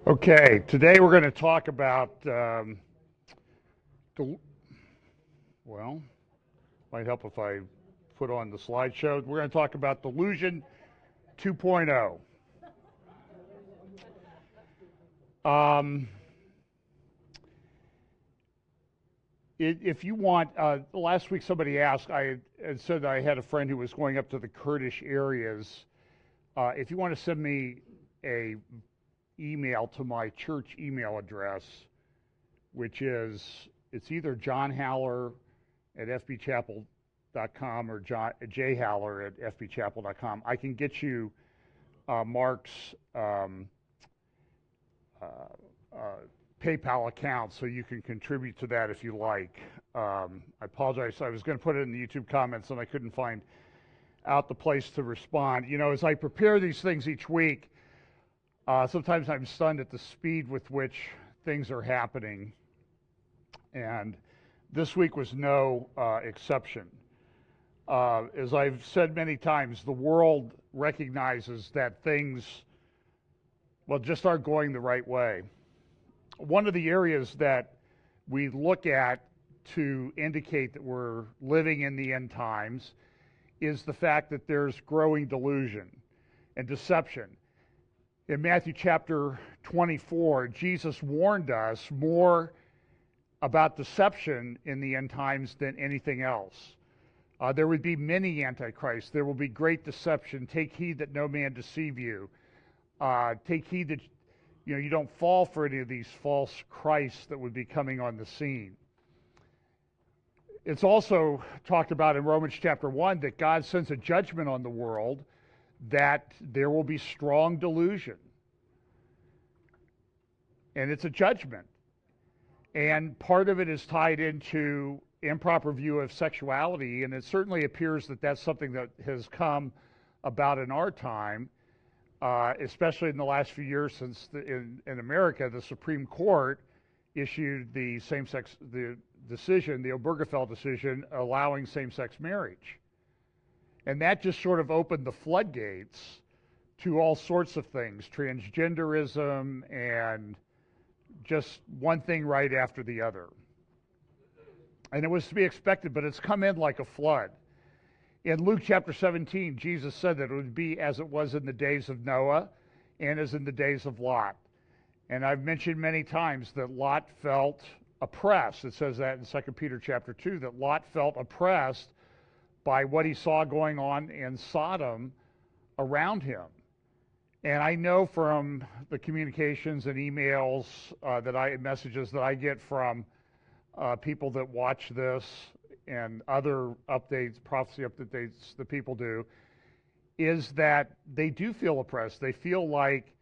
Okay, today we're going to talk about, well, might help if I put on the slideshow. We're going to talk about Delusion 2.0. If you want, last week somebody asked, I had said I had a friend who was going up to the Kurdish areas. If you want to send me a email to my church email address, which is, it's either johnhaller@fbchapel.com or jhaller@fbchapel.com. I can get you Mark's PayPal account so you can contribute to that if you like. I apologize. I was going to put it in the YouTube comments and I couldn't find out the place to respond. You know, as I prepare these things each week, sometimes I'm stunned at the speed with which things are happening, and this week was no exception. As I've said many times, the world recognizes that things, well, just aren't going the right way. One of the areas that we look at to indicate that we're living in the end times is the fact that there's growing delusion and deception. In Matthew chapter 24, Jesus warned us more about deception in the end times than anything else. There would be many antichrists. There will be great deception. Take heed that no man deceive you. Take heed that you don't fall for any of these false Christs that would be coming on the scene. It's also talked about in Romans chapter 1 that God sends a judgment on the world, that there will be strong delusion. And it's a judgment. And part of it is tied into improper view of sexuality, and it certainly appears that that's something that has come about in our time, especially in the last few years since in America, the Supreme Court issued the same-sex decision, the Obergefell decision, allowing same-sex marriage. And that just sort of opened the floodgates to all sorts of things, transgenderism, and just one thing right after the other. And it was to be expected, but it's come in like a flood. In Luke chapter 17, Jesus said that it would be as it was in the days of Noah and as in the days of Lot. And I've mentioned many times that Lot felt oppressed. It says that in 2 Peter chapter 2, that Lot felt oppressed by what he saw going on in Sodom around him. And I know from the communications and emails messages that I get from people that watch this and other updates, prophecy updates that people do, is that they do feel oppressed. They feel like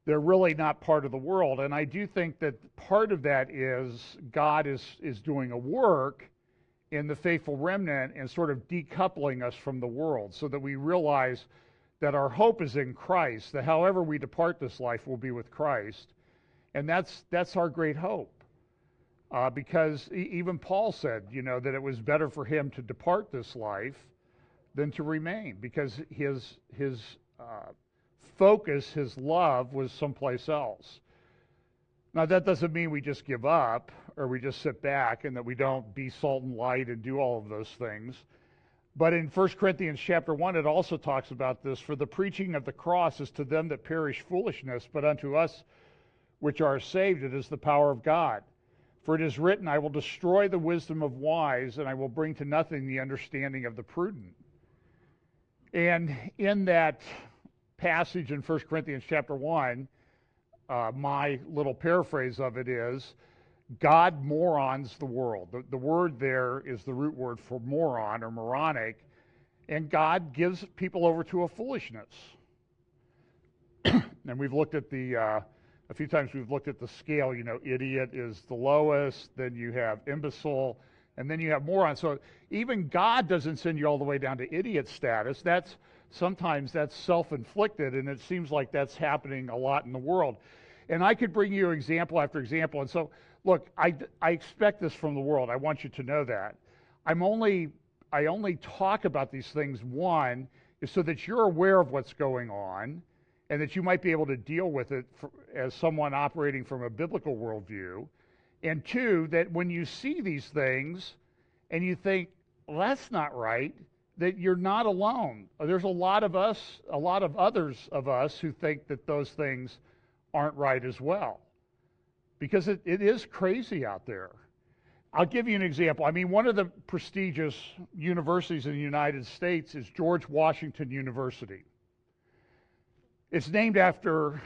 they're really not part of the world. And I do think that part of that is God is doing a work in the faithful remnant and sort of decoupling us from the world so that we realize that our hope is in Christ, that however we depart this life will be with Christ. And that's our great hope. Because even Paul said, that it was better for him to depart this life than to remain, because his focus, his love was someplace else. Now, that doesn't mean we just give up or we just sit back and that we don't be salt and light and do all of those things. But in 1 Corinthians chapter 1, it also talks about this. For the preaching of the cross is to them that perish foolishness, but unto us which are saved it is the power of God. For it is written, I will destroy the wisdom of wise, and I will bring to nothing the understanding of the prudent. And in that passage in 1 Corinthians chapter 1, my little paraphrase of it is, God morons the world. The word there is the root word for moron or moronic, and God gives people over to a foolishness. And we've looked at a few times we've looked at the scale. Idiot is the lowest, then you have imbecile, and then you have moron. So even God doesn't send you all the way down to idiot status. Sometimes that's self-inflicted, and it seems like that's happening a lot in the world. And I could bring you example after example. And so, look, I expect this from the world. I want you to know that. I only talk about these things, one, is so that you're aware of what's going on, and that you might be able to deal with it as someone operating from a biblical worldview. And two, that when you see these things and you think, well, that's not right, that you're not alone. There's a lot of others of us who think that those things aren't right as well. Because it is crazy out there. I'll give you an example. I mean, one of the prestigious universities in the United States is George Washington University. It's named after,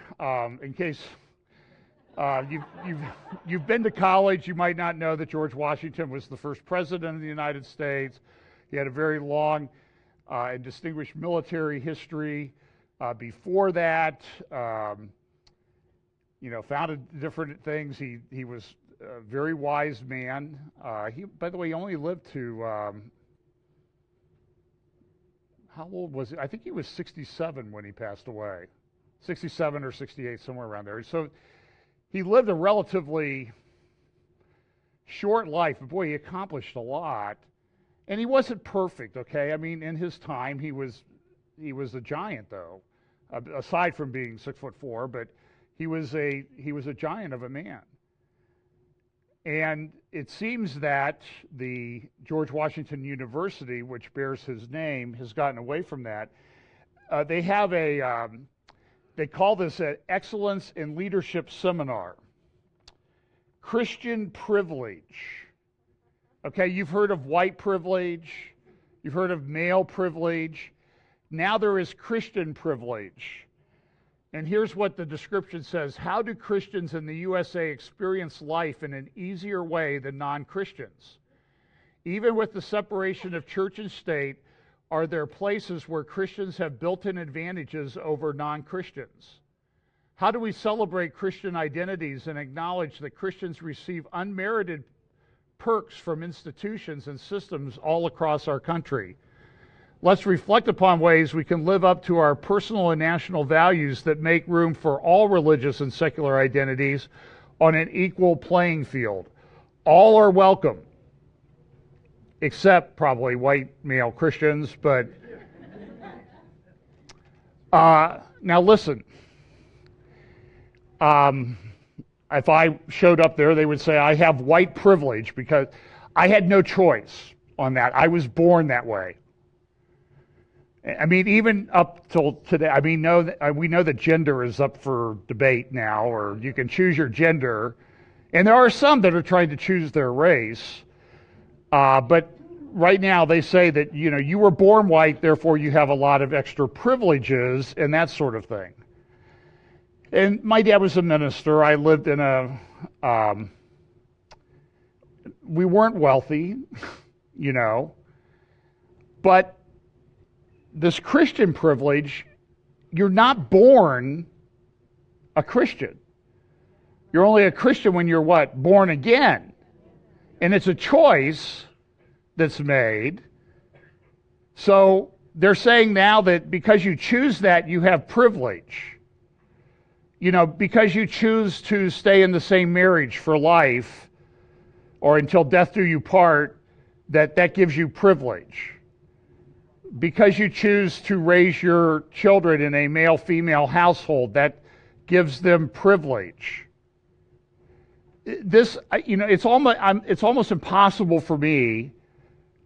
in case you've been to college, you might not know that George Washington was the first president of the United States. He had a very long and distinguished military history. Before that, founded different things. He was a very wise man. He, by the way, only lived to, how old was he? I think he was 67 when he passed away. 67 or 68, somewhere around there. So he lived a relatively short life, but boy, he accomplished a lot. And he wasn't perfect, okay? I mean, in his time, he was a giant, though, aside from being 6'4", but he was a giant of a man. And it seems that the George Washington University, which bears his name, has gotten away from that. They have they call this an Excellence in Leadership Seminar. Christian privilege. Okay, you've heard of white privilege. You've heard of male privilege. Now there is Christian privilege. And here's what the description says. How do Christians in the USA experience life in an easier way than non-Christians? Even with the separation of church and state, are there places where Christians have built-in advantages over non-Christians? How do we celebrate Christian identities and acknowledge that Christians receive unmerited perks from institutions and systems all across our country? Let's reflect upon ways we can live up to our personal and national values that make room for all religious and secular identities on an equal playing field. All are welcome, except probably white male Christians, but now listen. If I showed up there, they would say I have white privilege because I had no choice on that. I was born that way. I mean, even up till today, I mean, we know that gender is up for debate now, or you can choose your gender. And there are some that are trying to choose their race. But right now they say that, you were born white, therefore you have a lot of extra privileges and that sort of thing. And my dad was a minister. I lived in we weren't wealthy, but this Christian privilege, you're not born a Christian. You're only a Christian when you're what? Born again. And it's a choice that's made. So they're saying now that because you choose that, you have privilege. Because you choose to stay in the same marriage for life or until death do you part, that gives you privilege. Because you choose to raise your children in a male-female household, that gives them privilege. This, it's almost impossible for me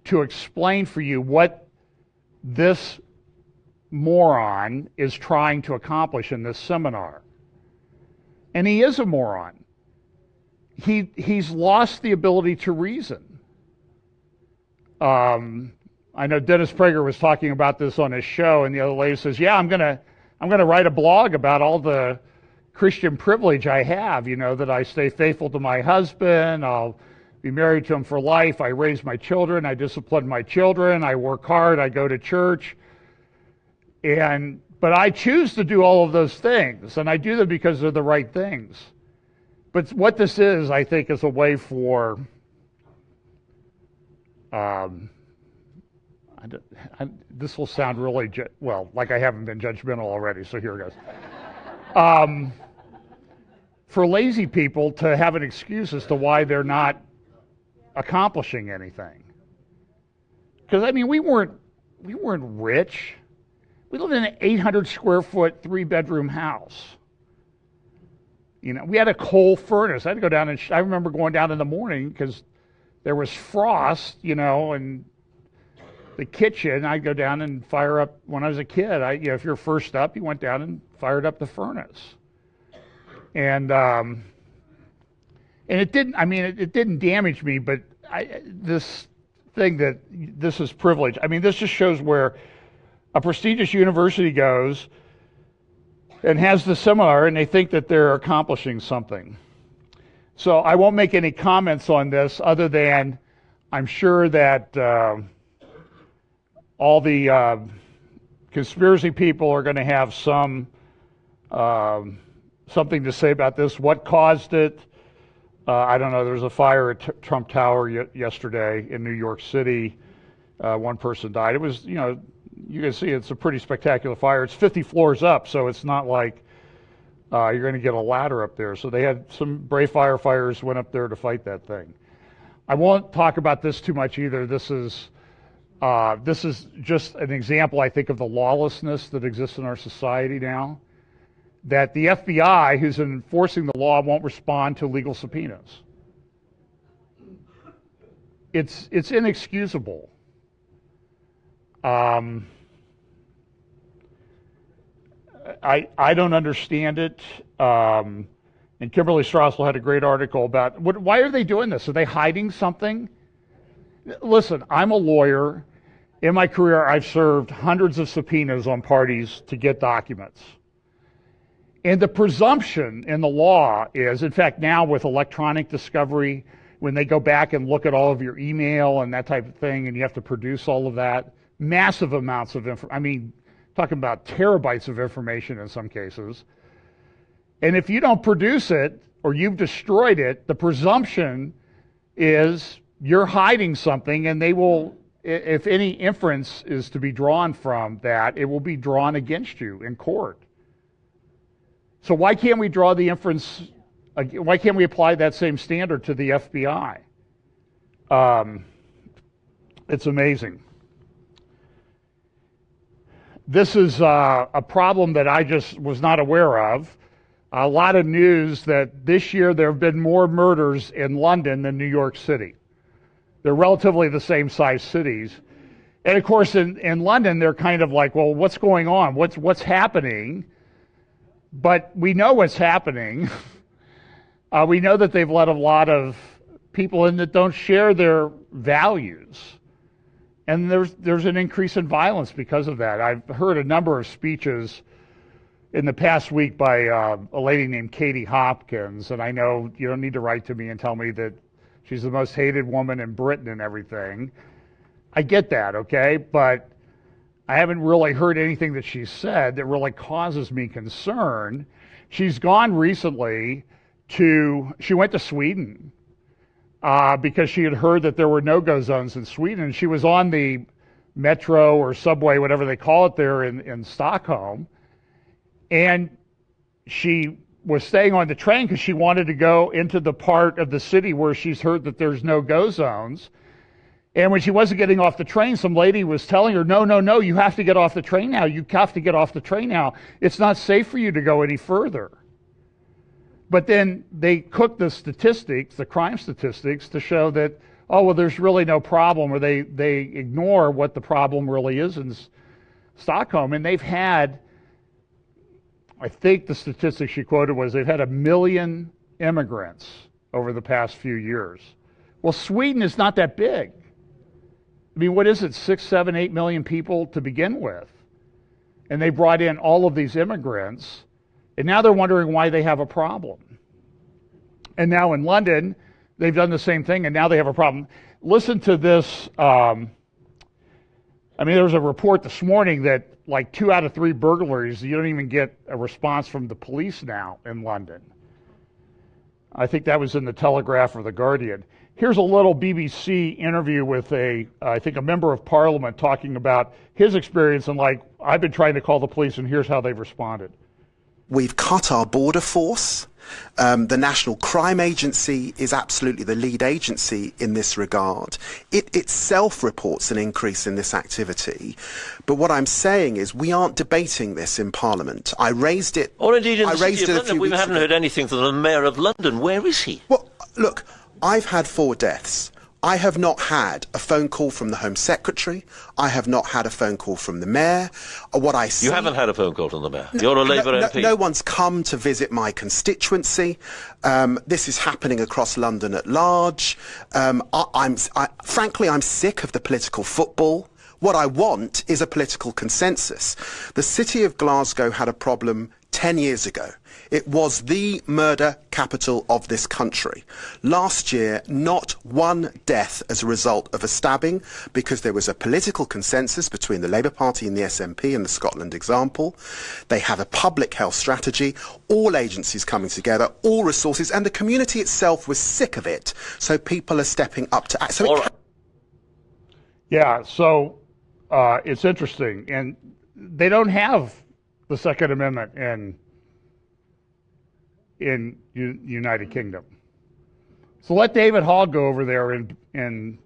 to explain for you what this moron is trying to accomplish in this seminar. And he is a moron. He's lost the ability to reason. I know Dennis Prager was talking about this on his show, and the other lady says, "Yeah, I'm gonna write a blog about all the Christian privilege I have. That I stay faithful to my husband. I'll be married to him for life. I raise my children. I discipline my children. I work hard. I go to church. But I choose to do all of those things, and I do them because they're the right things. But what this is, I think, is a way for this will sound really, like I haven't been judgmental already, so here it goes. For lazy people to have an excuse as to why they're not accomplishing anything. Because, we weren't rich. We lived in an 800 square foot, 3-bedroom house. You know, we had a coal furnace. I had to go down and I remember going down in the morning because there was frost, you know, and the kitchen. I'd go down and fire up. When I was a kid, you know, if you're first up, you went down and fired up the furnace. And it didn't. I mean, it didn't damage me, but this is privilege. I mean, this just shows where a prestigious university goes and has the seminar, and they think that they're accomplishing something. So I won't make any comments on this other than I'm sure that all the conspiracy people are going to have something to say about this. What caused it? I don't know. There was a fire at Trump Tower yesterday in New York City. One person died. It was, you know, you can see it's a pretty spectacular fire. It's 50 floors up, so it's not like you're going to get a ladder up there. So they had some brave firefighters went up there to fight that thing. I won't talk about this too much either. This is just an example, I think, of the lawlessness that exists in our society now. That the FBI, who's enforcing the law, won't respond to legal subpoenas. It's inexcusable. I don't understand it. And Kimberly Strassel had a great article about why are they doing this? Are they hiding something? Listen, I'm a lawyer. In my career, I've served hundreds of subpoenas on parties to get documents. And the presumption in the law is, in fact, now with electronic discovery, when they go back and look at all of your email and that type of thing, and you have to produce all of that, massive amounts of information. I mean, talking about terabytes of information in some cases. And if you don't produce it or you've destroyed it, the presumption is you're hiding something, and they will, if any inference is to be drawn from that, it will be drawn against you in court. So why can't we draw the inference? Why can't we apply that same standard to the FBI? It's amazing. This is a problem that I just was not aware of. A lot of news that this year there have been more murders in London than New York City. They're relatively the same size cities. And of course, in London, they're kind of like, well, what's going on? What's happening? But we know what's happening. We know that they've let a lot of people in that don't share their values. And there's an increase in violence because of that. I've heard a number of speeches in the past week by a lady named Katie Hopkins, and I know you don't need to write to me and tell me that she's the most hated woman in Britain and everything. I get that, okay? But I haven't really heard anything that she said that really causes me concern. She's gone recently she went to Sweden because she had heard that there were no-go zones in Sweden. And she was on the metro or subway, whatever they call it there in Stockholm. And she was staying on the train because she wanted to go into the part of the city where she's heard that there's no-go zones. And when she wasn't getting off the train, some lady was telling her, no, you have to get off the train now. You have to get off the train now. It's not safe for you to go any further. But then they cooked the statistics, the crime statistics, to show that, oh, well, there's really no problem, or they ignore what the problem really is in Stockholm. And they've had, I think the statistic she quoted was they've had 1 million immigrants over the past few years. Well, Sweden is not that big. I mean, what is it, 6, 7, 8 million people to begin with? And they brought in all of these immigrants, and now they're wondering why they have a problem. And now in London, they've done the same thing, and now they have a problem. Listen to this. I mean, there was a report this morning that like 2 out of 3 burglaries, you don't even get a response from the police now in London. I think that was in the Telegraph or the Guardian. Here's a little BBC interview with I think a member of parliament talking about his experience and like, I've been trying to call the police and here's how they've responded. We've cut our border force. The National Crime Agency is absolutely the lead agency in this regard. It itself reports an increase in this activity. But what I'm saying is we aren't debating this in Parliament. I raised it. Or indeed in the City of London. We haven't heard anything from the Mayor of London. Where is he? Well, look, I've had 4 deaths. I have not had a phone call from the Home Secretary. I have not had a phone call from the Mayor. What I see... You haven't had a phone call from the Mayor? You're a Labour MP? No one's come to visit my constituency. This is happening across London at large. Frankly, I'm sick of the political football. What I want is a political consensus. The City of Glasgow had a problem 10 years ago. It was the murder capital of this country. Last year, not one death as a result of a stabbing, because there was a political consensus between the Labour Party and the SNP in the Scotland example. They have a public health strategy, all agencies coming together, all resources, and the community itself was sick of it. So people are stepping up to act. Yeah, so it's interesting. And they don't have the Second Amendment in United Kingdom. So let David Hogg go over there and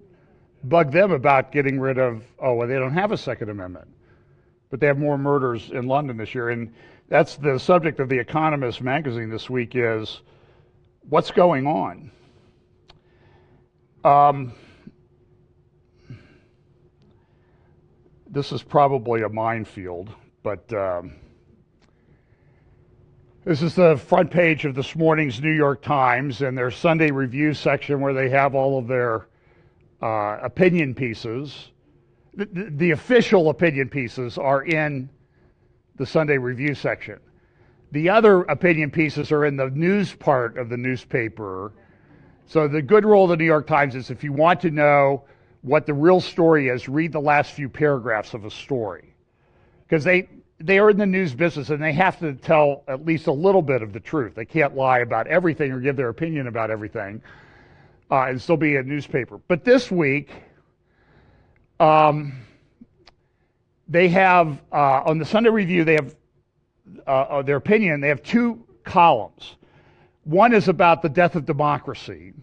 bug them about getting rid of, they don't have a Second Amendment, but they have more murders in London this year. And that's the subject of The Economist magazine this week is what's going on. This is probably a minefield, but this is the front page of this morning's New York Times and their Sunday Review section where they have all of their opinion pieces. The official opinion pieces are in the Sunday Review section. The other opinion pieces are in the news part of the newspaper. So the good rule of the New York Times is if you want to know what the real story is, read the last few paragraphs of a story. Because they are in the news business and they have to tell at least a little bit of the truth. They can't lie about everything or give their opinion about everything and still be a newspaper. But this week, they have, on the Sunday Review, they have their opinion, they have 2 columns. One is about the death of democracy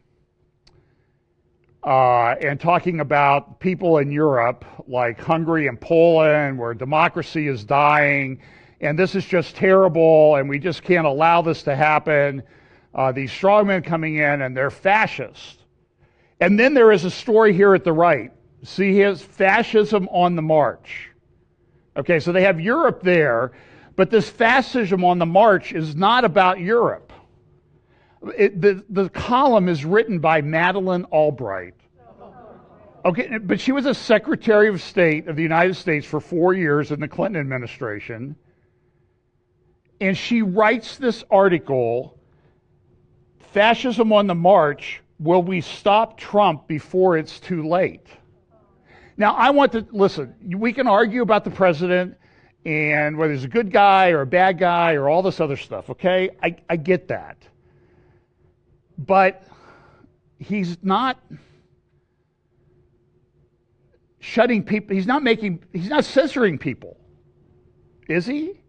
and talking about people in Europe like Hungary and Poland where democracy is dying and this is just terrible and we just can't allow this to happen. These strongmen coming in and they're fascist. And then there is a story here at the right. See, his fascism on the march. Okay, so they have Europe there, but this fascism on the march is not about Europe. The column is written by Madeleine Albright. Okay, but she was a Secretary of State of the United States for 4 years in the Clinton administration. And she writes this article, Fascism on the March, Will We Stop Trump Before It's Too Late? Now, I want to, listen, we can argue about the president and whether he's a good guy or a bad guy or all this other stuff, okay? I get that. But he's not shutting people, he's not censoring people, is he?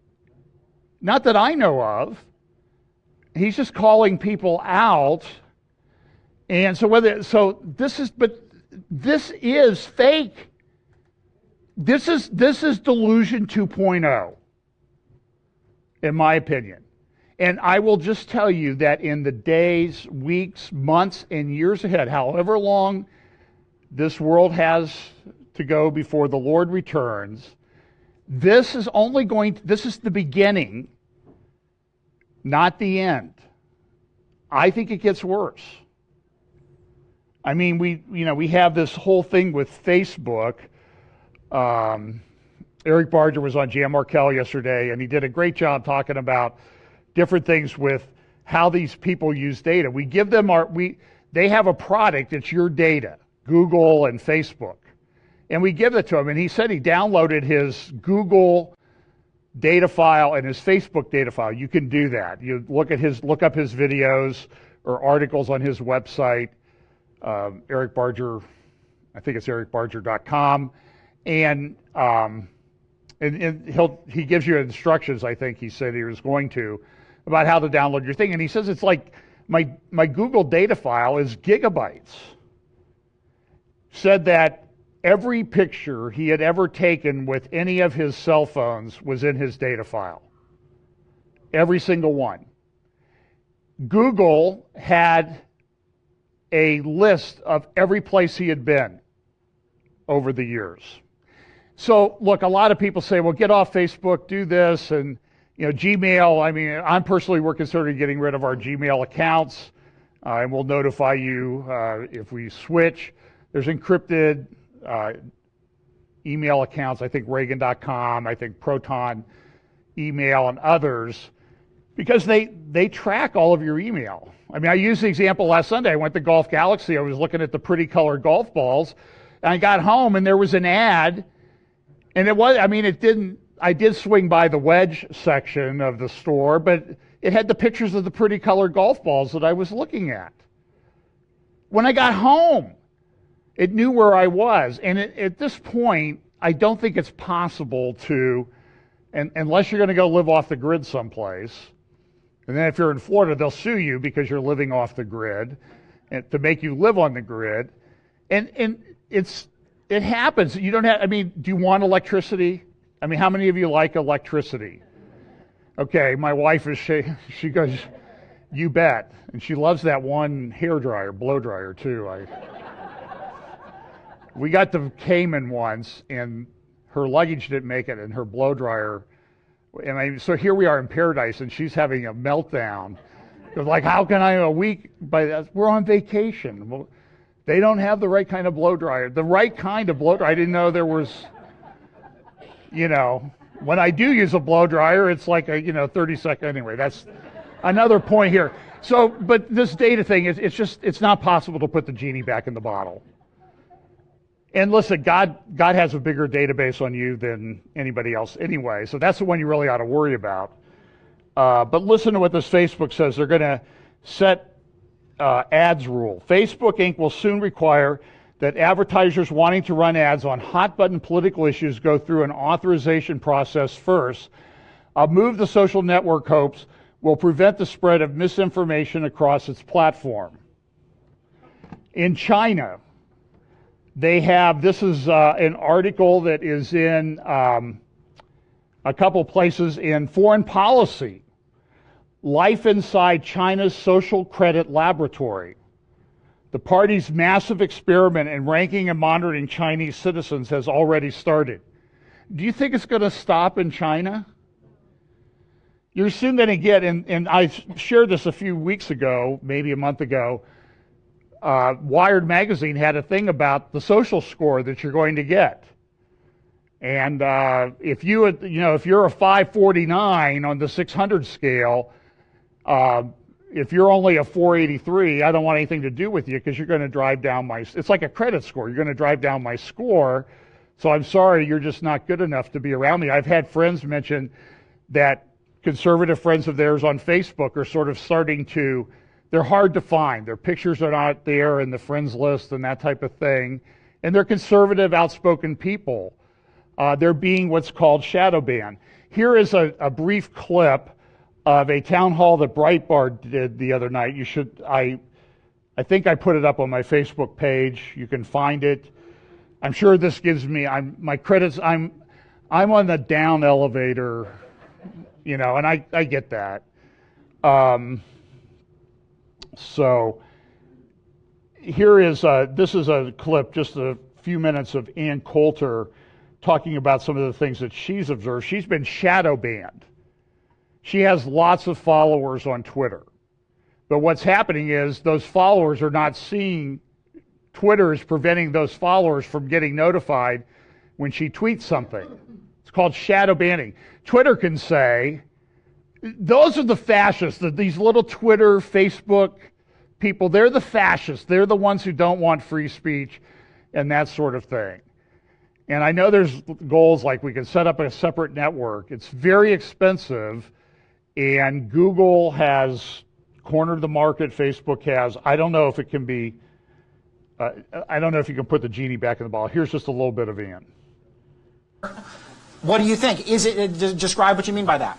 Not that I know of. He's just calling people out. And so this is fake. This is Delusion 2.0, in my opinion. And I will just tell you that in the days, weeks, months, and years ahead, however long this world has to go before the Lord returns, this is the beginning, not the end. I think it gets worse. I mean, we have this whole thing with Facebook. Eric Barger was on Jan Markell yesterday, and he did a great job talking about different things with how these people use data. We give them they have a product, it's your data, Google and Facebook. And we give it to him, and he said he downloaded his Google data file and his Facebook data file. You can do that. You look up his videos or articles on his website, Eric Barger, I think it's ericbarger.com, and and he gives you instructions, I think he said he was going to, about how to download your thing. And he says it's like my Google data file is gigabytes. Said that every picture he had ever taken with any of his cell phones was in his data file. Every single one. Google had a list of every place he had been over the years. So, look, a lot of people say, well, get off Facebook, do this, and, Gmail, I mean, we're considering getting rid of our Gmail accounts, and we'll notify you if we switch. There's encrypted email accounts, I think Reagan.com, I think Proton Email, and others, because they track all of your email. I mean, I used the example last Sunday. I went to Golf Galaxy. I was looking at the pretty colored golf balls, and I got home, and there was an ad, and I did swing by the wedge section of the store, but it had the pictures of the pretty colored golf balls that I was looking at. When I got home, it knew where I was. And at this point, I don't think it's possible to, unless you're going to go live off the grid someplace, and then if you're in Florida, they'll sue you because you're living off the grid, and to make you live on the grid. And it happens. You don't have, do you want electricity? How many of you like electricity? Okay, my wife she goes, you bet. And she loves that one hair dryer, blow dryer too. We got the Cayman once, and her luggage didn't make it, and her blow dryer. So here we are in paradise, and she's having a meltdown. Like, how can I we're on vacation. Well, they don't have the right kind of blow dryer. The right kind of blow dryer. I didn't know there was, when I do use a blow dryer, it's like a 30 second. Anyway, that's another point here. So, but this data thing it's not possible to put the genie back in the bottle. And listen, God has a bigger database on you than anybody else anyway, so that's the one you really ought to worry about. But listen to what this Facebook says. They're going to set ads rule. Facebook Inc. will soon require that advertisers wanting to run ads on hot-button political issues go through an authorization process first. A move the social network hopes will prevent the spread of misinformation across its platform. In China, this is an article that is in a couple places in Foreign Policy. Life inside China's social credit laboratory. The party's massive experiment in ranking and monitoring Chinese citizens has already started. Do you think it's going to stop in China? You're soon going to get, and I shared this a few weeks ago, maybe a month ago, Wired magazine had a thing about the social score that you're going to get, and if you're a 549 on the 600 scale, if you're only a 483, I don't want anything to do with you because you're going to drive down it's like a credit score. You're going to drive down my score, so I'm sorry, you're just not good enough to be around me. I've had friends mention that conservative friends of theirs on Facebook are sort of starting to. They're hard to find. Their pictures are not there in the friends list and that type of thing. And they're conservative, outspoken people. They're being what's called shadow banned. Here is a brief clip of a town hall that Breitbart did the other night. I think I put it up on my Facebook page. You can find it. I'm sure this gives me my credits. I'm on the down elevator, and I get that. So this is a clip, just a few minutes of Ann Coulter talking about some of the things that she's observed. She's been shadow banned. She has lots of followers on Twitter. But what's happening is those followers are not seeing, Twitter is preventing those followers from getting notified when she tweets something. It's called shadow banning. Twitter can say, those are the fascists, these little Twitter, Facebook people, they're the fascists. They're the ones who don't want free speech and that sort of thing. And I know there's goals like we can set up a separate network. It's very expensive, and Google has cornered the market, Facebook has. I don't know if it can be, I don't know if you can put the genie back in the bottle. Here's just a little bit of Ann. What do you think? Is it, describe what you mean by that.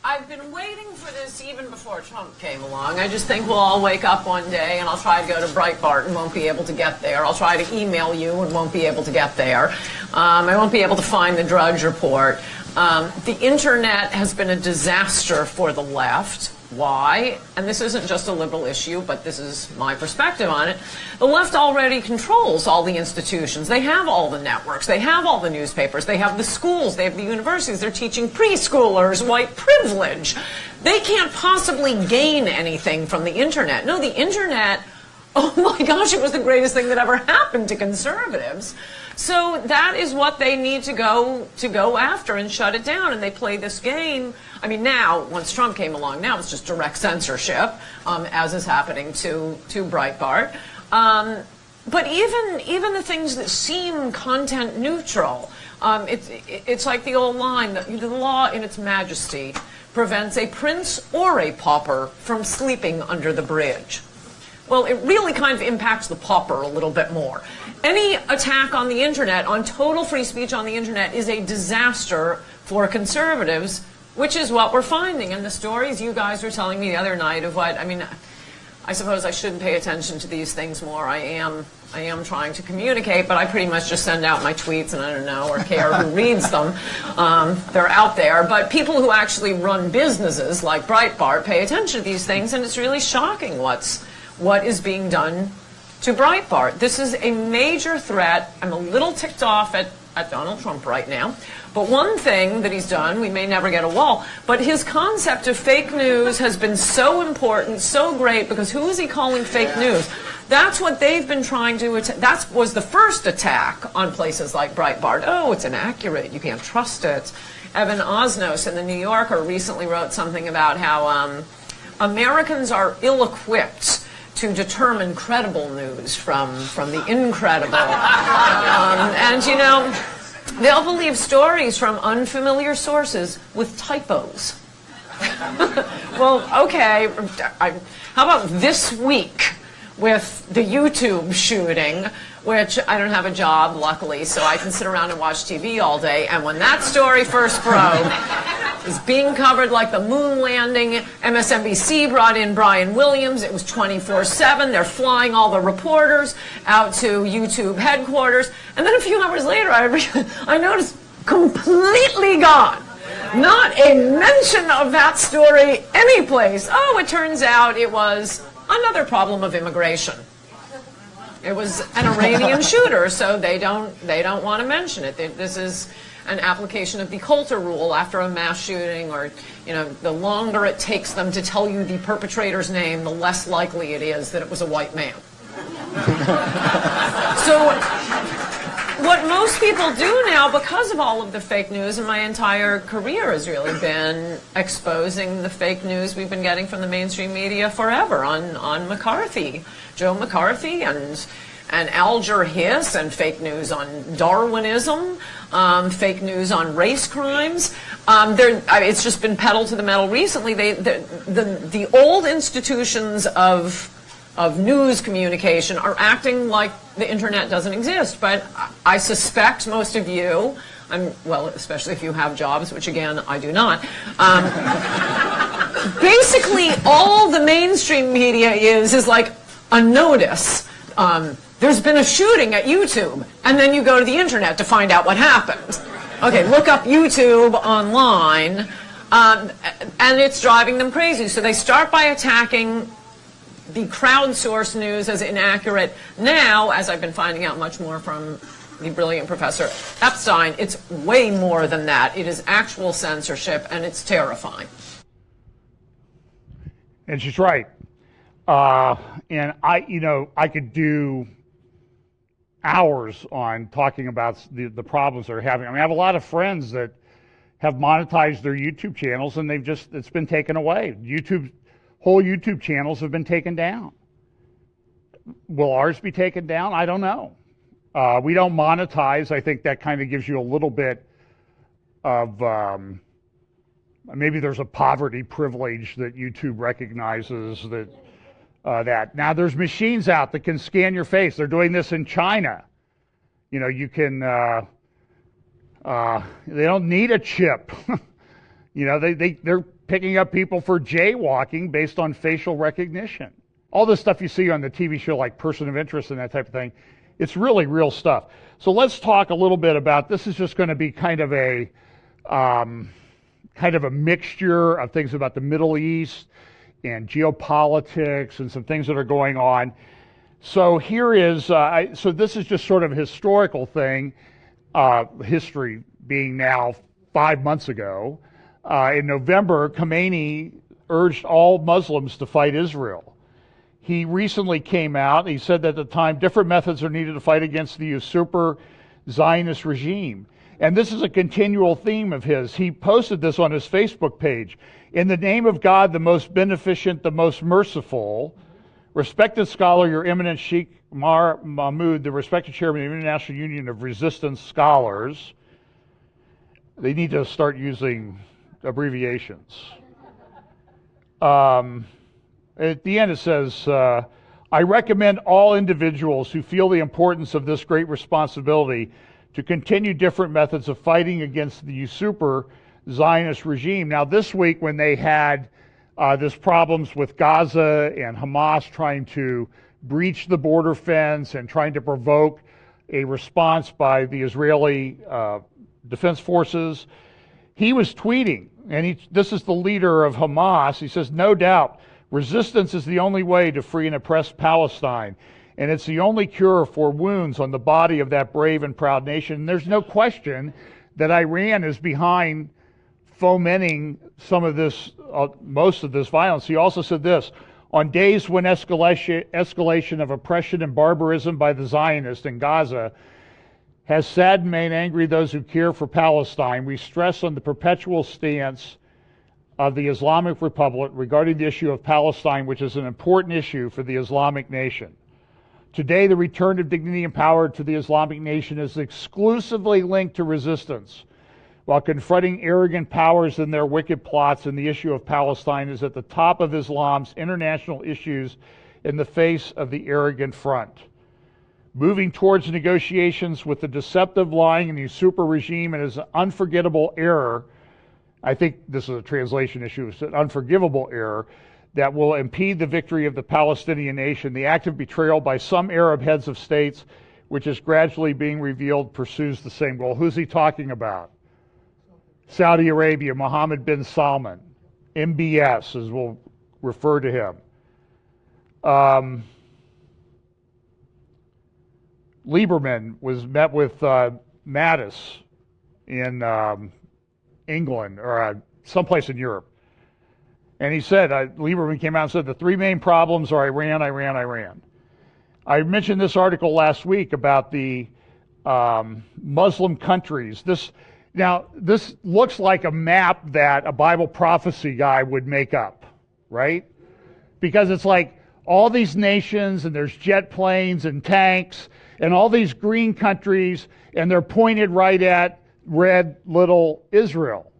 I've been waiting for this even before Trump came along. I just think we'll all wake up one day and I'll try to go to Breitbart and won't be able to get there. I'll try to email you and won't be able to get there. I won't be able to find the Drudge Report. The internet has been a disaster for the left. Why? And this isn't just a liberal issue, but this is my perspective on it. The left already controls all the institutions. They have all the networks. They have all the newspapers. They have the schools. They have the universities. They're teaching preschoolers white privilege. They can't possibly gain anything from the internet. No, the internet, oh my gosh, it was the greatest thing that ever happened to conservatives. So that is what they need to go after and shut it down. And they play this game. I mean, now, once Trump came along, now it's just direct censorship, as is happening to Breitbart. But even the things that seem content neutral, it's like the old line, the law in its majesty prevents a prince or a pauper from sleeping under the bridge. Well, it really kind of impacts the pauper a little bit more. Any attack on the internet, on total free speech on the internet, is a disaster for conservatives, which is what we're finding. And the stories you guys were telling me the other night of what, I mean, I suppose I shouldn't pay attention to these things more. I am trying to communicate, but I pretty much just send out my tweets and I don't know or care who reads them. They're out there. But people who actually run businesses like Breitbart pay attention to these things, and it's really shocking what is being done to Breitbart. This is a major threat. I'm a little ticked off at Donald Trump right now. But one thing that he's done, we may never get a wall, but his concept of fake news has been so important, so great, because who is he calling fake news? That's what they've been trying to, that was the first attack on places like Breitbart. Oh, it's inaccurate, you can't trust it. Evan Osnos in the New Yorker recently wrote something about how Americans are ill-equipped to determine credible news from the incredible. And, you know, they'll believe stories from unfamiliar sources with typos. Well, okay, how about this week with the YouTube shooting, which I don't have a job, luckily, so I can sit around and watch TV all day. And when that story first broke, it was being covered like the moon landing. MSNBC brought in Brian Williams. It was 24/7. They're flying all the reporters out to YouTube headquarters. And then a few hours later, I noticed completely gone. Not a mention of that story anyplace. Oh, it turns out it was another problem of immigration. It was an Iranian shooter, so they don't want to mention it. This is an application of the Coulter rule after a mass shooting, or, you know, the longer it takes them to tell you the perpetrator's name, the less likely it is that it was a white man. So what most people do now, because of all of the fake news, and my entire career has really been exposing the fake news we've been getting from the mainstream media forever on McCarthy, Joe McCarthy, and Alger Hiss, and fake news on Darwinism, fake news on race crimes. It's just been pedaled to the metal recently. The old institutions of news communication are acting like the internet doesn't exist. But I suspect most of you, well, especially if you have jobs, which again, I do not, basically all the mainstream media is like a notice. There's been a shooting at YouTube, and then you go to the internet to find out what happened. Okay, look up YouTube online, and it's driving them crazy. So they start by attacking the crowdsourced news as inaccurate. Now, as I've been finding out much more from the brilliant Professor Epstein, it's way more than that. It is actual censorship, and it's terrifying. And she's right. And I could do hours on talking about the problems they're having. I mean, I have a lot of friends that have monetized their YouTube channels, and it's been taken away. Whole YouTube channels have been taken down. Will ours be taken down? I don't know. We don't monetize. I think that kind of gives you a little bit of, maybe there's a poverty privilege that YouTube recognizes that. Now there's machines out that can scan your face. They're doing this in China. You know, you can, They don't need a chip. You know, they're picking up people for jaywalking based on facial recognition. All this stuff you see on the TV show like Person of Interest and that type of thing, it's really real stuff. So let's talk a little bit about, this is just going to be kind of a mixture of things about the Middle East and geopolitics and some things that are going on. So here is, so this is just sort of a historical thing, history being now 5 months ago. In November, Khomeini urged all Muslims to fight Israel. He recently came out, he said that at the time, different methods are needed to fight against the usurper Zionist regime. And this is a continual theme of his. He posted this on his Facebook page. In the name of God, the most beneficent, the most merciful, respected scholar, your eminent Sheikh Mahmoud, the respected chairman of the International Union of Resistance Scholars. They need to start using abbreviations. At the end it says, I recommend all individuals who feel the importance of this great responsibility to continue different methods of fighting against the usurper Zionist regime. Now this week when they had this problems with Gaza and Hamas trying to breach the border fence and trying to provoke a response by the Israeli Defense Forces, he was tweeting, and this is the leader of Hamas. He says, no doubt, resistance is the only way to free and oppress Palestine, and it's the only cure for wounds on the body of that brave and proud nation. And there's no question that Iran is behind fomenting some of this, most of this violence. He also said this, on days when escalation of oppression and barbarism by the Zionists in Gaza has saddened and made angry those who care for Palestine, we stress on the perpetual stance of the Islamic Republic regarding the issue of Palestine, which is an important issue for the Islamic nation. Today, the return of dignity and power to the Islamic nation is exclusively linked to resistance, while confronting arrogant powers and their wicked plots, and the issue of Palestine is at the top of Islam's international issues in the face of the arrogant front. Moving towards negotiations with the deceptive, lying, and usurper regime and his unforgettable error, I think this is a translation issue, it's an unforgivable error, that will impede the victory of the Palestinian nation. The act of betrayal by some Arab heads of states, which is gradually being revealed, pursues the same goal. Who's he talking about? Saudi Arabia, Mohammed bin Salman, MBS, as we'll refer to him. Lieberman was met with Mattis in England, or someplace in Europe. And he said, Lieberman came out and said, the three main problems are Iran, Iran, Iran. I mentioned this article last week about the Muslim countries. This looks like a map that a Bible prophecy guy would make up, right? Because it's like all these nations, and there's jet planes and tanks, and all these green countries, and they're pointed right at red little Israel.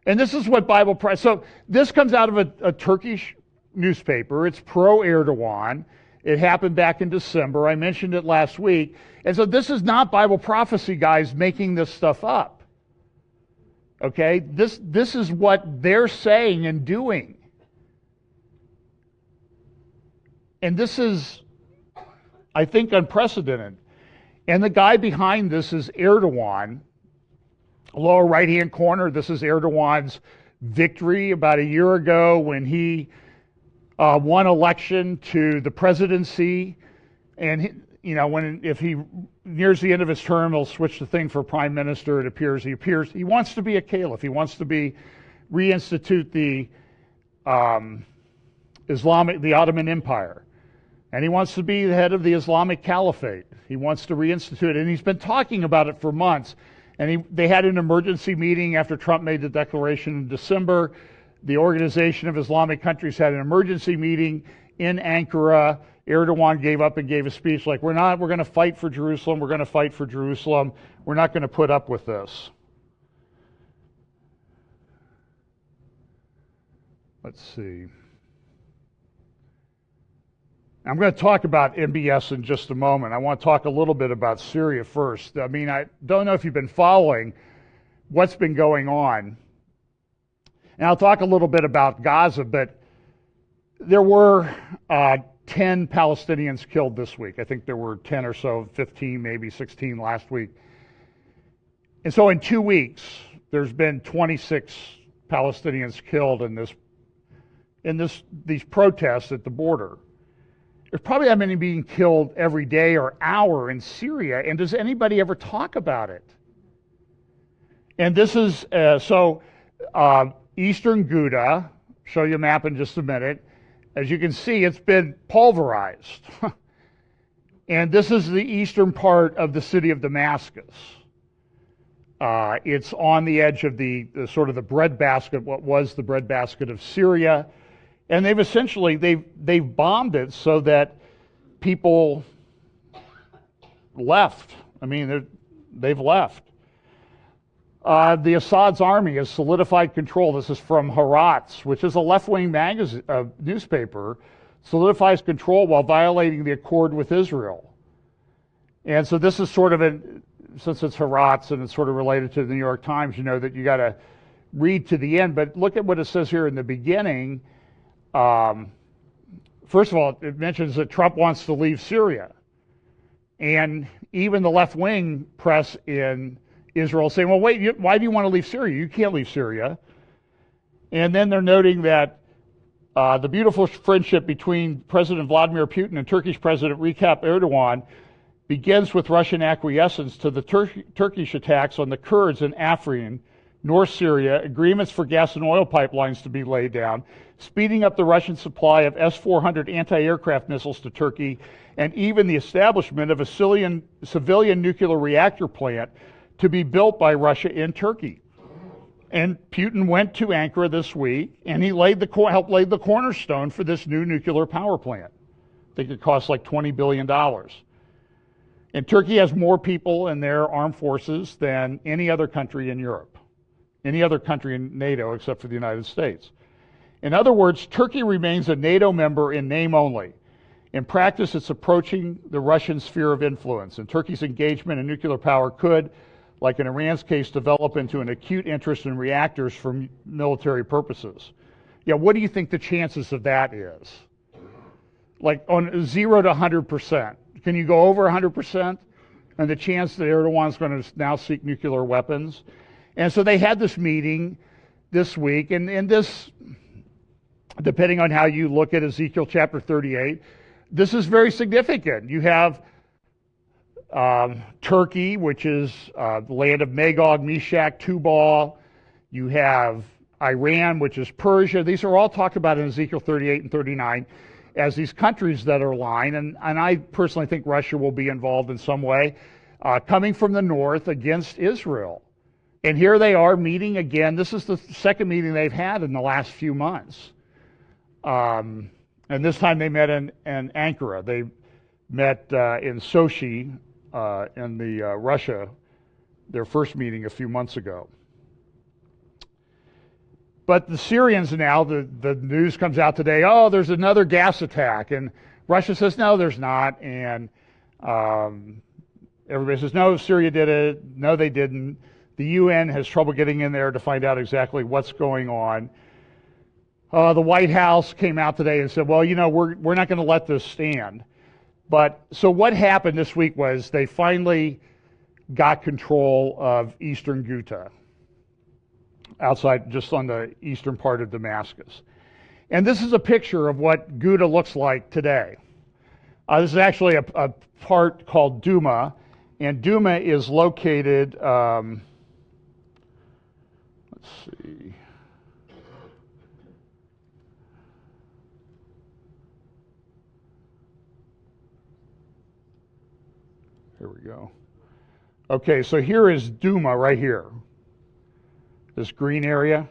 And this is what Bible press. So this comes out of a Turkish newspaper. It's pro-Erdogan. It happened back in December. I mentioned it last week. And so this is not Bible prophecy guys making this stuff up. Okay? This is what they're saying and doing. And this is, I think, unprecedented. And the guy behind this is Erdogan. Lower right-hand corner, this is Erdogan's victory about a year ago when he won election to the presidency. And if he nears the end of his term, he'll switch the thing for prime minister. It appears he wants to be a caliph. He wants to reinstitute the Ottoman Empire. And he wants to be the head of the Islamic Caliphate. He wants to reinstitute it. And he's been talking about it for months. And they had an emergency meeting after Trump made the declaration in December. The Organization of Islamic Countries had an emergency meeting in Ankara. Erdogan gave up and gave a speech like, we're going to fight for Jerusalem. We're going to fight for Jerusalem. We're not going to put up with this. Let's see. I'm going to talk about MBS in just a moment. I want to talk a little bit about Syria first. I mean, I don't know if you've been following what's been going on. And I'll talk a little bit about Gaza, but there were 10 Palestinians killed this week. I think there were 10 or so, 15, maybe 16 last week. And so in 2 weeks, there's been 26 Palestinians killed in these protests at the border. There's probably that many being killed every day or hour in Syria, and does anybody ever talk about it? And this is, eastern Ghouta, show you a map in just a minute. As you can see, it's been pulverized. And this is the eastern part of the city of Damascus. It's on the edge of the sort of the breadbasket, what was the breadbasket of Syria. And they've essentially, they've bombed it so that people left. I mean, they've left. The Assad's army has solidified control. This is from Haaretz, which is a left-wing newspaper, solidifies control while violating the accord with Israel. And so this is sort of since it's Haaretz and it's sort of related to the New York Times, you know that you got to read to the end. But look at what it says here in the beginning. First of all, it mentions that Trump wants to leave Syria. And even the left-wing press in Israel saying, well, wait, why do you want to leave Syria? You can't leave Syria. And then they're noting that the beautiful friendship between President Vladimir Putin and Turkish President Recep Erdogan begins with Russian acquiescence to the Turkish attacks on the Kurds in Afrin, North Syria, agreements for gas and oil pipelines to be laid down, speeding up the Russian supply of S-400 anti-aircraft missiles to Turkey, and even the establishment of a civilian nuclear reactor plant to be built by Russia in Turkey. And Putin went to Ankara this week, and he helped lay the cornerstone for this new nuclear power plant. I think it costs like $20 billion. And Turkey has more people in their armed forces than any other country in Europe, any other country in NATO except for the United States. In other words, Turkey remains a NATO member in name only. In practice, it's approaching the Russian sphere of influence, and Turkey's engagement in nuclear power could, like in Iran's case, develop into an acute interest in reactors for military purposes. Yeah, what do you think the chances of that is? Like on 0 to 100%. Can you go over 100%? And the chance that Erdogan's going to now seek nuclear weapons? And so they had this meeting this week, and this, depending on how you look at Ezekiel chapter 38, this is very significant. You have Turkey, which is the land of Magog, Meshach, Tubal. You have Iran, which is Persia. These are all talked about in Ezekiel 38 and 39 as these countries that are lying. And I personally think Russia will be involved in some way, coming from the north against Israel. And here they are meeting again. This is the second meeting they've had in the last few months. And this time they met in Ankara. They met in Sochi in Russia, their first meeting a few months ago. But the Syrians now, the news comes out today, oh, there's another gas attack. And Russia says, no, there's not. And everybody says, no, Syria did it. No, they didn't. The UN has trouble getting in there to find out exactly what's going on. The White House came out today and said, well, you know, we're not going to let this stand. But so what happened this week was they finally got control of eastern Ghouta, outside, just on the eastern part of Damascus. And this is a picture of what Ghouta looks like today. This is actually a part called Duma, and Duma is located, let's see. Here we go. Okay, so here is Duma right here. This green area.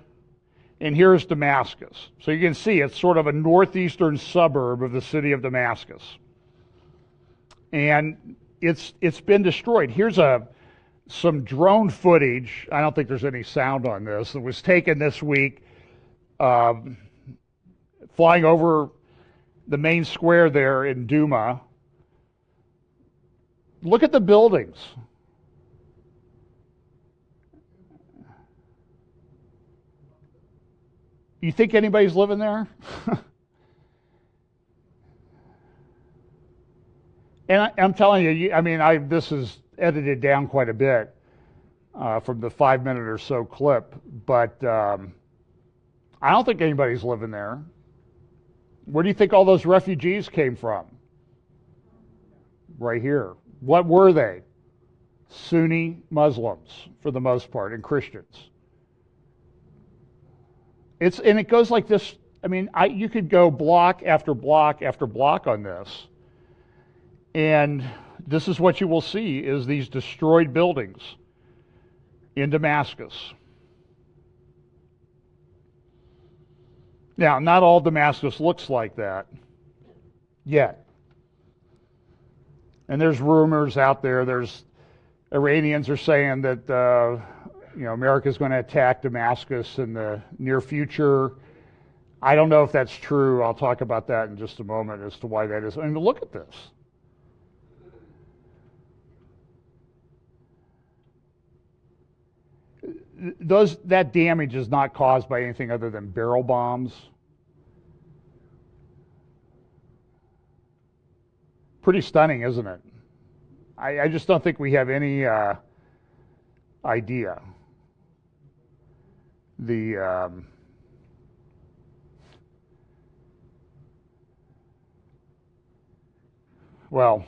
And here's Damascus. So you can see it's sort of a northeastern suburb of the city of Damascus. And it's been destroyed. Here's some drone footage. I don't think there's any sound on this. That was taken this week, flying over the main square there in Duma. Look at the buildings. You think anybody's living there? And I'm telling you, I mean, this is edited down quite a bit from the 5-minute or so clip, but I don't think anybody's living there. Where do you think all those refugees came from? Right here. What were they? Sunni Muslims, for the most part, and Christians. And it goes like this. I mean, you could go block after block after block on this, and this is what you will see is these destroyed buildings in Damascus. Now, not all Damascus looks like that yet. And there's rumors out there. There's Iranians are saying that America's going to attack Damascus in the near future. I don't know if that's true. I'll talk about that in just a moment as to why that is. I mean, look at this. That damage is not caused by anything other than barrel bombs. Pretty stunning, isn't it? I just don't think we have any idea. Well,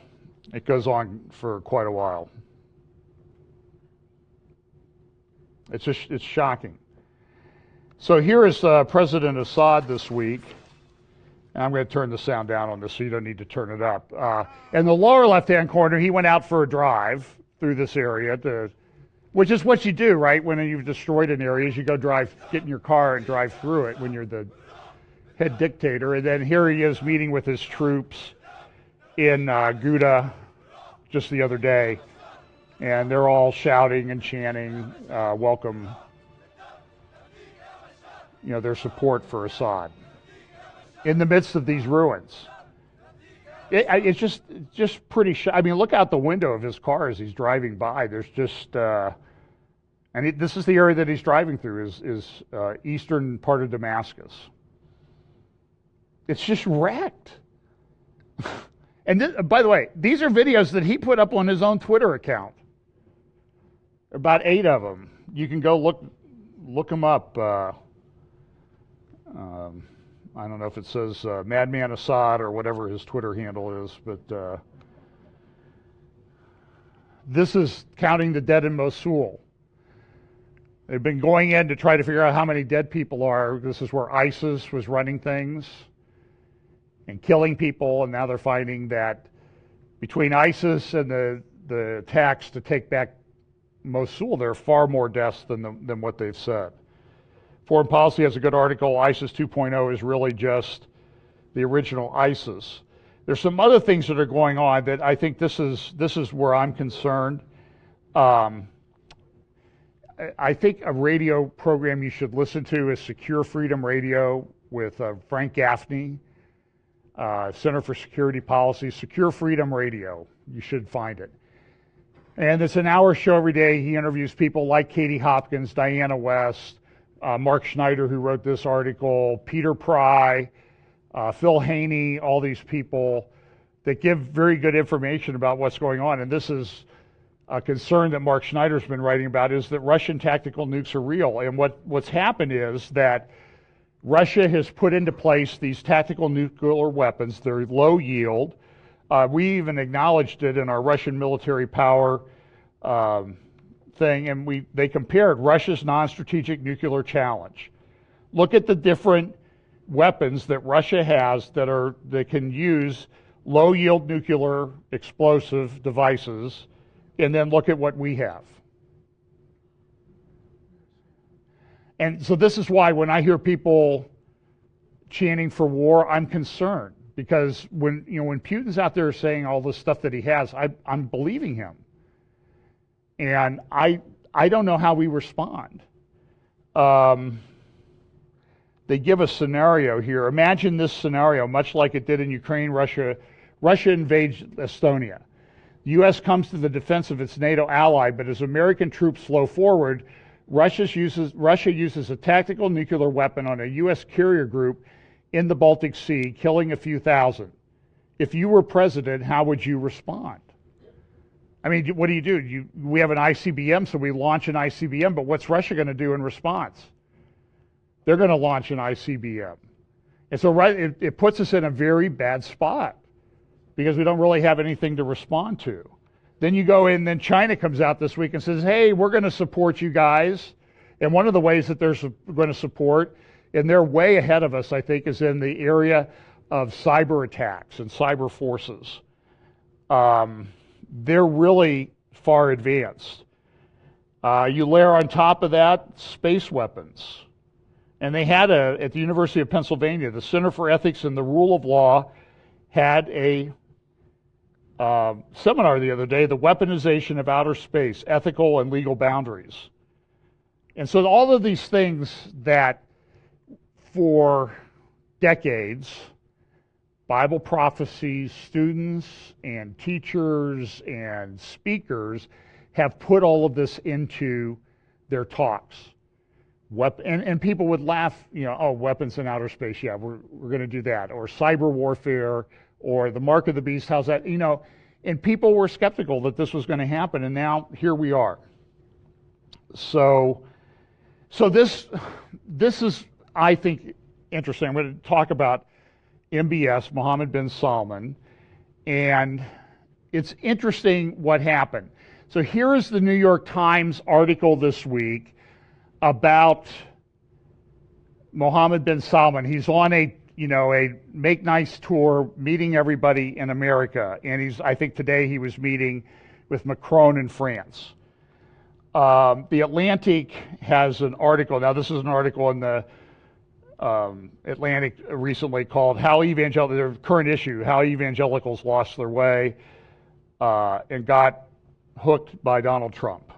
it goes on for quite a while. It's shocking. So here is President Assad this week. And I'm going to turn the sound down on this so you don't need to turn it up. In the lower left-hand corner, he went out for a drive through this area, which is what you do, right? When you've destroyed an area, is you go get in your car and drive through it when you're the head dictator. And then here he is meeting with his troops in Ghouta just the other day. And they're all shouting and chanting, welcome, their support for Assad in the midst of these ruins. It's just pretty. I mean, look out the window of his car as he's driving by. There's just, this is the area that he's driving through is eastern part of Damascus. It's just wrecked. And by the way, these are videos that he put up on his own Twitter account. About 8 of them. You can go look them up. I don't know if it says Madman Assad or whatever his Twitter handle is, but this is counting the dead in Mosul. They've been going in to try to figure out how many dead people are. This is where ISIS was running things and killing people, and now they're finding that between ISIS and the attacks to take back Mosul, there are far more deaths than what they've said. Foreign Policy has a good article. ISIS 2.0 is really just the original ISIS. There's some other things that are going on that I think this is where I'm concerned. I think a radio program you should listen to is Secure Freedom Radio with Frank Gaffney, Center for Security Policy. Secure Freedom Radio. You should find it. And it's an hour show every day. He interviews people like Katie Hopkins, Diana West, Mark Schneider, who wrote this article, Peter Pry, Phil Haney, all these people that give very good information about what's going on. And this is a concern that Mark Schneider's been writing about, is that Russian tactical nukes are real. And what's happened is that Russia has put into place these tactical nuclear weapons. They're low yield. We even acknowledged it in our Russian military power thing, and they compared Russia's non-strategic nuclear challenge. Look at the different weapons that Russia has that can use low-yield nuclear explosive devices, and then look at what we have. And so this is why when I hear people chanting for war, I'm concerned. Because when Putin's out there saying all this stuff that he has, I'm believing him, and I don't know how we respond. they give a scenario here. Imagine this scenario, much like it did in Ukraine, Russia. Russia invades Estonia. The U.S. comes to the defense of its NATO ally, but as American troops flow forward, Russia uses a tactical nuclear weapon on a U.S. carrier group in the Baltic Sea, killing a few thousand. If you were president, how would you respond? I mean, what do? We have an ICBM, so we launch an ICBM, but what's Russia going to do in response? They're going to launch an ICBM. And so it puts us in a very bad spot because we don't really have anything to respond to. Then you go in, then China comes out this week and says, hey, we're going to support you guys. And one of the ways that they're going to support, and they're way ahead of us, I think, is in the area of cyber attacks and cyber forces. They're really far advanced. You layer on top of that space weapons. And they had at the University of Pennsylvania, the Center for Ethics and the Rule of Law had a seminar the other day, the weaponization of outer space, ethical and legal boundaries. And so all of these things that for decades, Bible prophecies, students and teachers and speakers have put all of this into their talks. And people would laugh, oh, weapons in outer space, yeah, we're going to do that. Or cyber warfare, or the mark of the beast, how's that? And people were skeptical that this was going to happen, and now here we are. So this is, I think, interesting. I'm going to talk about MBS, Mohammed bin Salman, and it's interesting what happened. So here is the New York Times article this week about Mohammed bin Salman. He's on a make nice tour, meeting everybody in America, and I think today he was meeting with Macron in France. The Atlantic has an article. Now, this is an article in the Atlantic recently called their current issue, How Evangelicals Lost Their Way and Got Hooked by Donald Trump.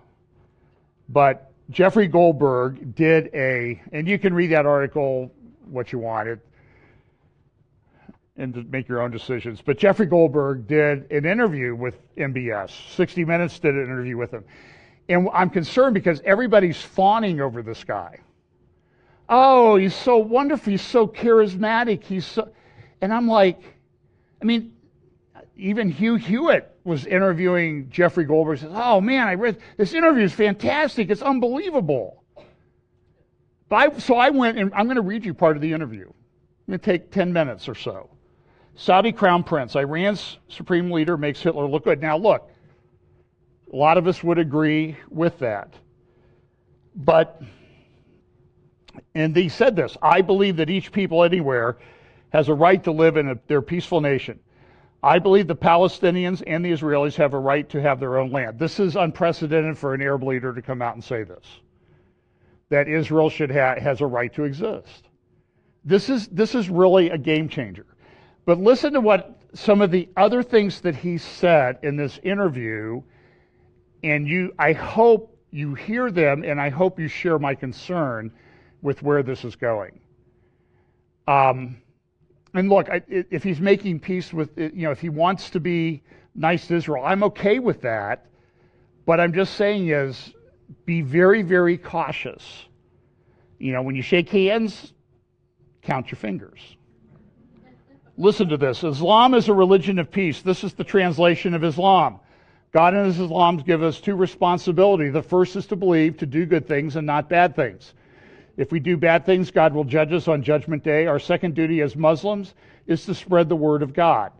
But Jeffrey Goldberg did and you can read that article what you want, and to make your own decisions. But Jeffrey Goldberg did an interview with MBS. 60 Minutes did an interview with him. And I'm concerned because everybody's fawning over this guy. Oh, he's so wonderful. He's so charismatic. And I'm like, even Hugh Hewitt was interviewing Jeffrey Goldberg. Says, oh man, I read this interview is fantastic. It's unbelievable. So I went, and I'm going to read you part of the interview. I'm going to take 10 minutes or so. Saudi Crown Prince, Iran's supreme leader makes Hitler look good. Now look, a lot of us would agree with that. And he said this, I believe that each people anywhere has a right to live in their peaceful nation. I believe the Palestinians and the Israelis have a right to have their own land. This is unprecedented for an Arab leader to come out and say this, that Israel has a right to exist. This is really a game changer. But listen to what some of the other things that he said in this interview, and I hope you hear them, and I hope you share my concern with where this is going. And look, if he's making peace with, if he wants to be nice to Israel, I'm okay with that. But I'm just saying is, be very, very cautious. When you shake hands, count your fingers. Listen to this. Islam is a religion of peace. This is the translation of Islam. God and His Islam give us two responsibilities. The first is to believe, to do good things and not bad things. If we do bad things, God will judge us on Judgment Day. Our second duty as Muslims is to spread the word of God.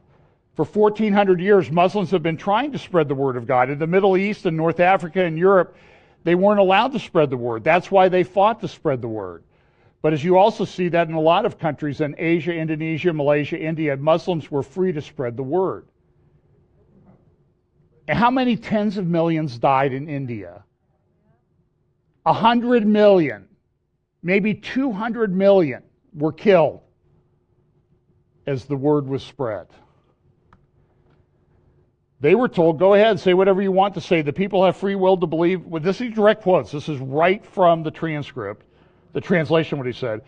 For 1,400 years, Muslims have been trying to spread the word of God. In the Middle East and North Africa and Europe, they weren't allowed to spread the word. That's why they fought to spread the word. But as you also see that in a lot of countries in Asia, Indonesia, Malaysia, India, Muslims were free to spread the word. And how many tens of millions died in India? 100 million, maybe 200 million were killed as the word was spread. They were told, go ahead, say whatever you want to say. The people have free will to believe. Well, this is direct quotes. This is right from the transcript, the translation, what he said.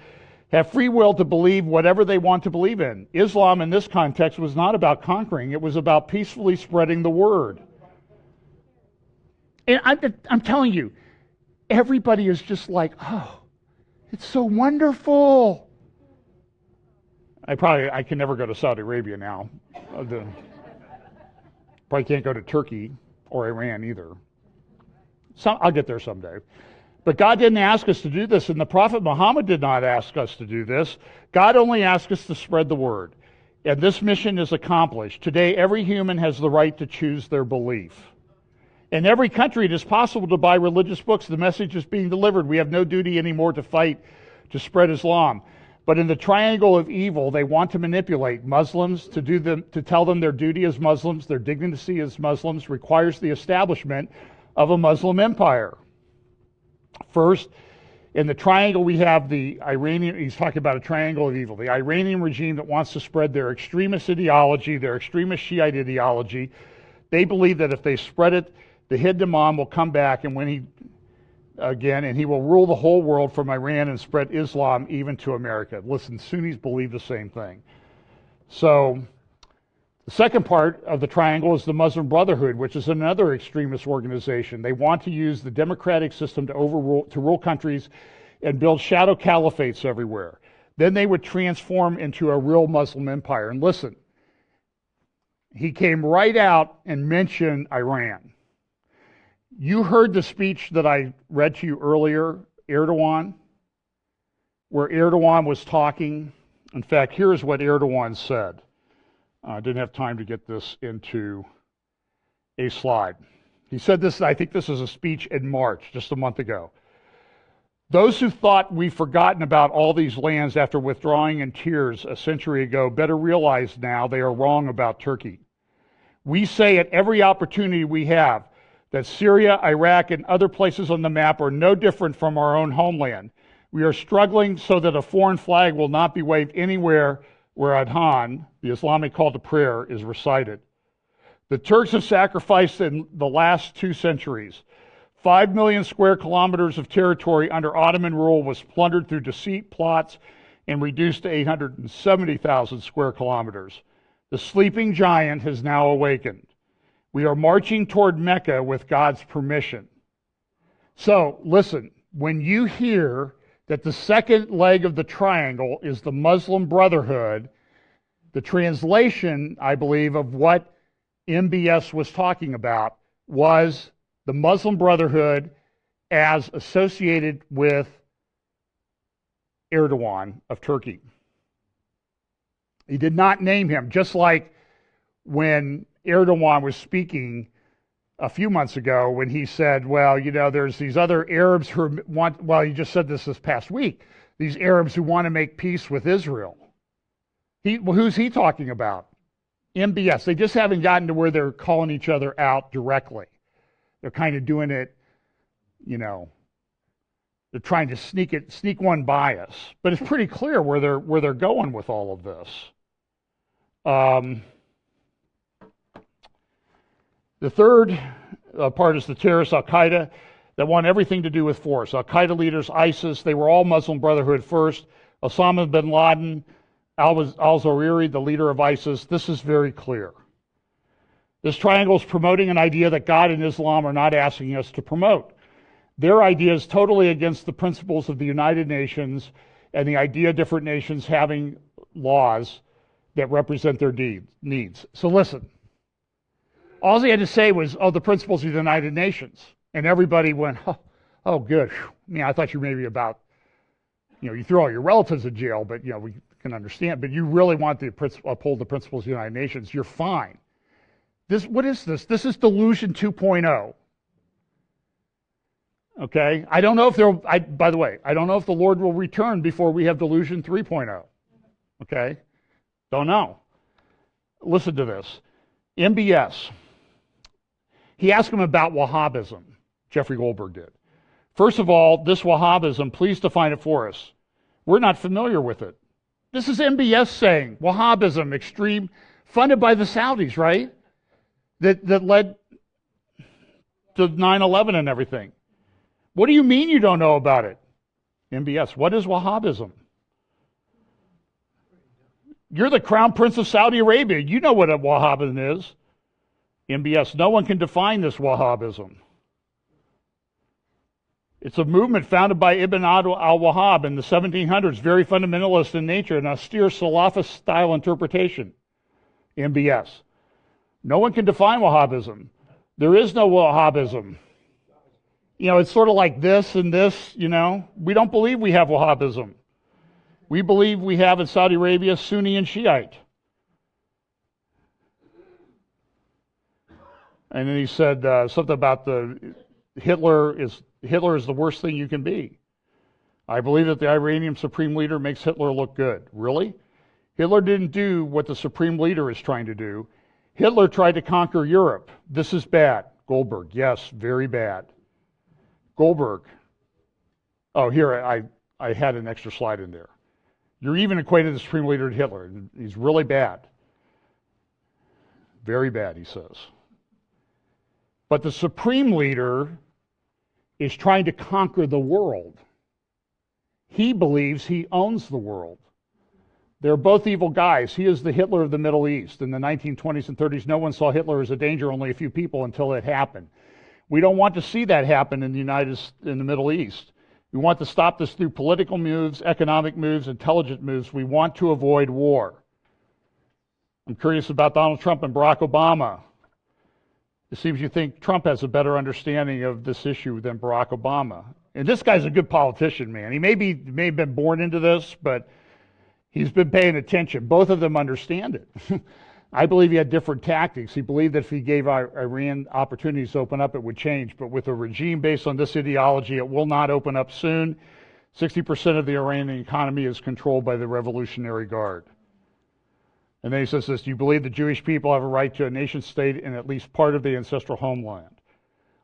have free will to believe whatever they want to believe in. Islam in this context was not about conquering, it was about peacefully spreading the word. And I'm telling you, everybody is just like, oh, it's so wonderful. I can never go to Saudi Arabia now. Probably can't go to Turkey or Iran either. I'll get there someday. But God didn't ask us to do this, and the Prophet Muhammad did not ask us to do this. God only asked us to spread the word. And this mission is accomplished. Today, every human has the right to choose their belief. In every country, it is possible to buy religious books. The message is being delivered. We have no duty anymore to fight to spread Islam. But in the triangle of evil, they want to manipulate Muslims to tell them their duty as Muslims, their dignity as Muslims requires the establishment of a Muslim empire. First, in the triangle, we have the Iranian, he's talking about a triangle of evil, the Iranian regime that wants to spread their extremist ideology, their extremist Shiite ideology. They believe that if they spread it, the hidden Imam will come back and he will rule the whole world from Iran and spread Islam even to America. Listen, Sunnis believe the same thing. So, the second part of the triangle is the Muslim Brotherhood, which is another extremist organization. They want to use the democratic system to rule countries and build shadow caliphates everywhere. Then they would transform into a real Muslim empire. And listen, he came right out and mentioned Iran. You heard the speech that I read to you earlier, Erdogan, where Erdogan was talking. In fact, here's what Erdogan said. I didn't have time to get this into a slide. He said this, I think this is a speech in March, just a month ago. Those who thought we've forgotten about all these lands after withdrawing in tears a century ago better realize now they are wrong about Turkey. We say at every opportunity we have that Syria, Iraq, and other places on the map are no different from our own homeland. We are struggling so that a foreign flag will not be waved anywhere where Adhan, the Islamic call to prayer, is recited. The Turks have sacrificed in the last 2 centuries. 5 million square kilometers of territory under Ottoman rule was plundered through deceit, plots, and reduced to 870,000 square kilometers. The sleeping giant has now awakened. We are marching toward Mecca with God's permission. So, listen, when you hear that the second leg of the triangle is the Muslim Brotherhood, the translation, I believe, of what MBS was talking about was the Muslim Brotherhood as associated with Erdogan of Turkey. He did not name him, just like when Erdogan was speaking a few months ago when he said, well, you know, there's these other Arabs who want, well, he just said this past week, these Arabs who want to make peace with Israel. Who's he talking about? MBS. They just haven't gotten to where they're calling each other out directly. They're kind of doing it, you know, they're trying to sneak one by us. But it's pretty clear where they're going with all of this. The third part is the terrorists, Al-Qaeda, that want everything to do with force. Al-Qaeda leaders, ISIS, they were all Muslim Brotherhood first. Osama bin Laden, al-Zawahiri, the leader of ISIS. This is very clear. This triangle is promoting an idea that God and Islam are not asking us to promote. Their idea is totally against the principles of the United Nations and the idea of different nations having laws that represent their needs. So listen. All he had to say was, oh, the principles of the United Nations. And everybody went, oh good. I mean, I thought you were maybe about, you know, you threw all your relatives in jail, but, you know, we can understand. But you really want to uphold the principles of the United Nations, you're fine. What is this? This is Delusion 2.0. Okay? I don't know if by the way, I don't know if the Lord will return before we have Delusion 3.0. Okay? Don't know. Listen to this. MBS. He asked him about Wahhabism, Jeffrey Goldberg did. First of all, this Wahhabism, please define it for us. We're not familiar with it. This is MBS saying Wahhabism, extreme, funded by the Saudis, right? That led to 9/11 and everything. What do you mean you don't know about it? MBS, what is Wahhabism? You're the crown prince of Saudi Arabia. You know what a Wahhabism is. MBS, no one can define this Wahhabism. It's a movement founded by Ibn al-Wahhab in the 1700s, very fundamentalist in nature, an austere Salafist-style interpretation. MBS. No one can define Wahhabism. There is no Wahhabism. You know, it's sort of like this and this, you know. We don't believe we have Wahhabism. We believe we have in Saudi Arabia Sunni and Shiite. And then he said something about Hitler is the worst thing you can be. I believe that the Iranian supreme leader makes Hitler look good. Really? Hitler didn't do what the supreme leader is trying to do. Hitler tried to conquer Europe. This is bad. Goldberg, yes, very bad. Goldberg. Oh, here, I had an extra slide in there. You're even equating the supreme leader to Hitler. He's really bad. Very bad, he says. But the supreme leader is trying to conquer the world. He believes he owns the world. They're both evil guys. He is the Hitler of the Middle East. In the 1920s and 30s, no one saw Hitler as a danger, only a few people, until it happened. We don't want to see that happen in the Middle East. We want to stop this through political moves, economic moves, intelligent moves. We want to avoid war. I'm curious about Donald Trump and Barack Obama. It seems you think Trump has a better understanding of this issue than Barack Obama. And this guy's a good politician, man. He may have been born into this, but he's been paying attention. Both of them understand it. I believe he had different tactics. He believed that if he gave Iran opportunities to open up, it would change. But with a regime based on this ideology, it will not open up soon. 60% of the Iranian economy is controlled by the Revolutionary Guard. And then he says this, do you believe the Jewish people have a right to a nation state in at least part of the ancestral homeland?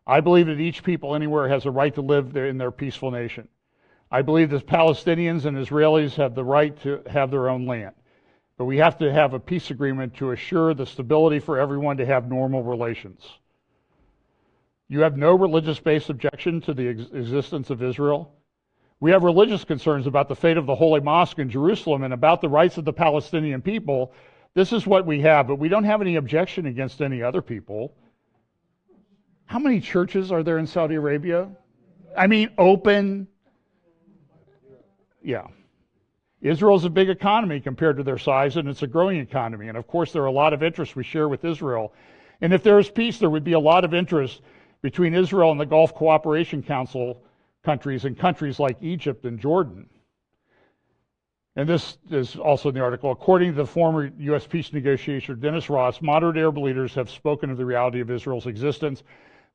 I believe that each people anywhere has a right to live there in their peaceful nation. I believe that Palestinians and Israelis have the right to have their own land. But we have to have a peace agreement to assure the stability for everyone to have normal relations. You have no religious-based objection to the existence of Israel. We have religious concerns about the fate of the Holy Mosque in Jerusalem and about the rights of the Palestinian people. This is what we have, but we don't have any objection against any other people. How many churches are there in Saudi Arabia? I mean, open. Yeah. Israel's a big economy compared to their size, and it's a growing economy. And of course, there are a lot of interests we share with Israel. And if there is peace, there would be a lot of interest between Israel and the Gulf Cooperation Council countries and countries like Egypt and Jordan. And this is also in the article. According to the former U.S. peace negotiator Dennis Ross, moderate Arab leaders have spoken of the reality of Israel's existence,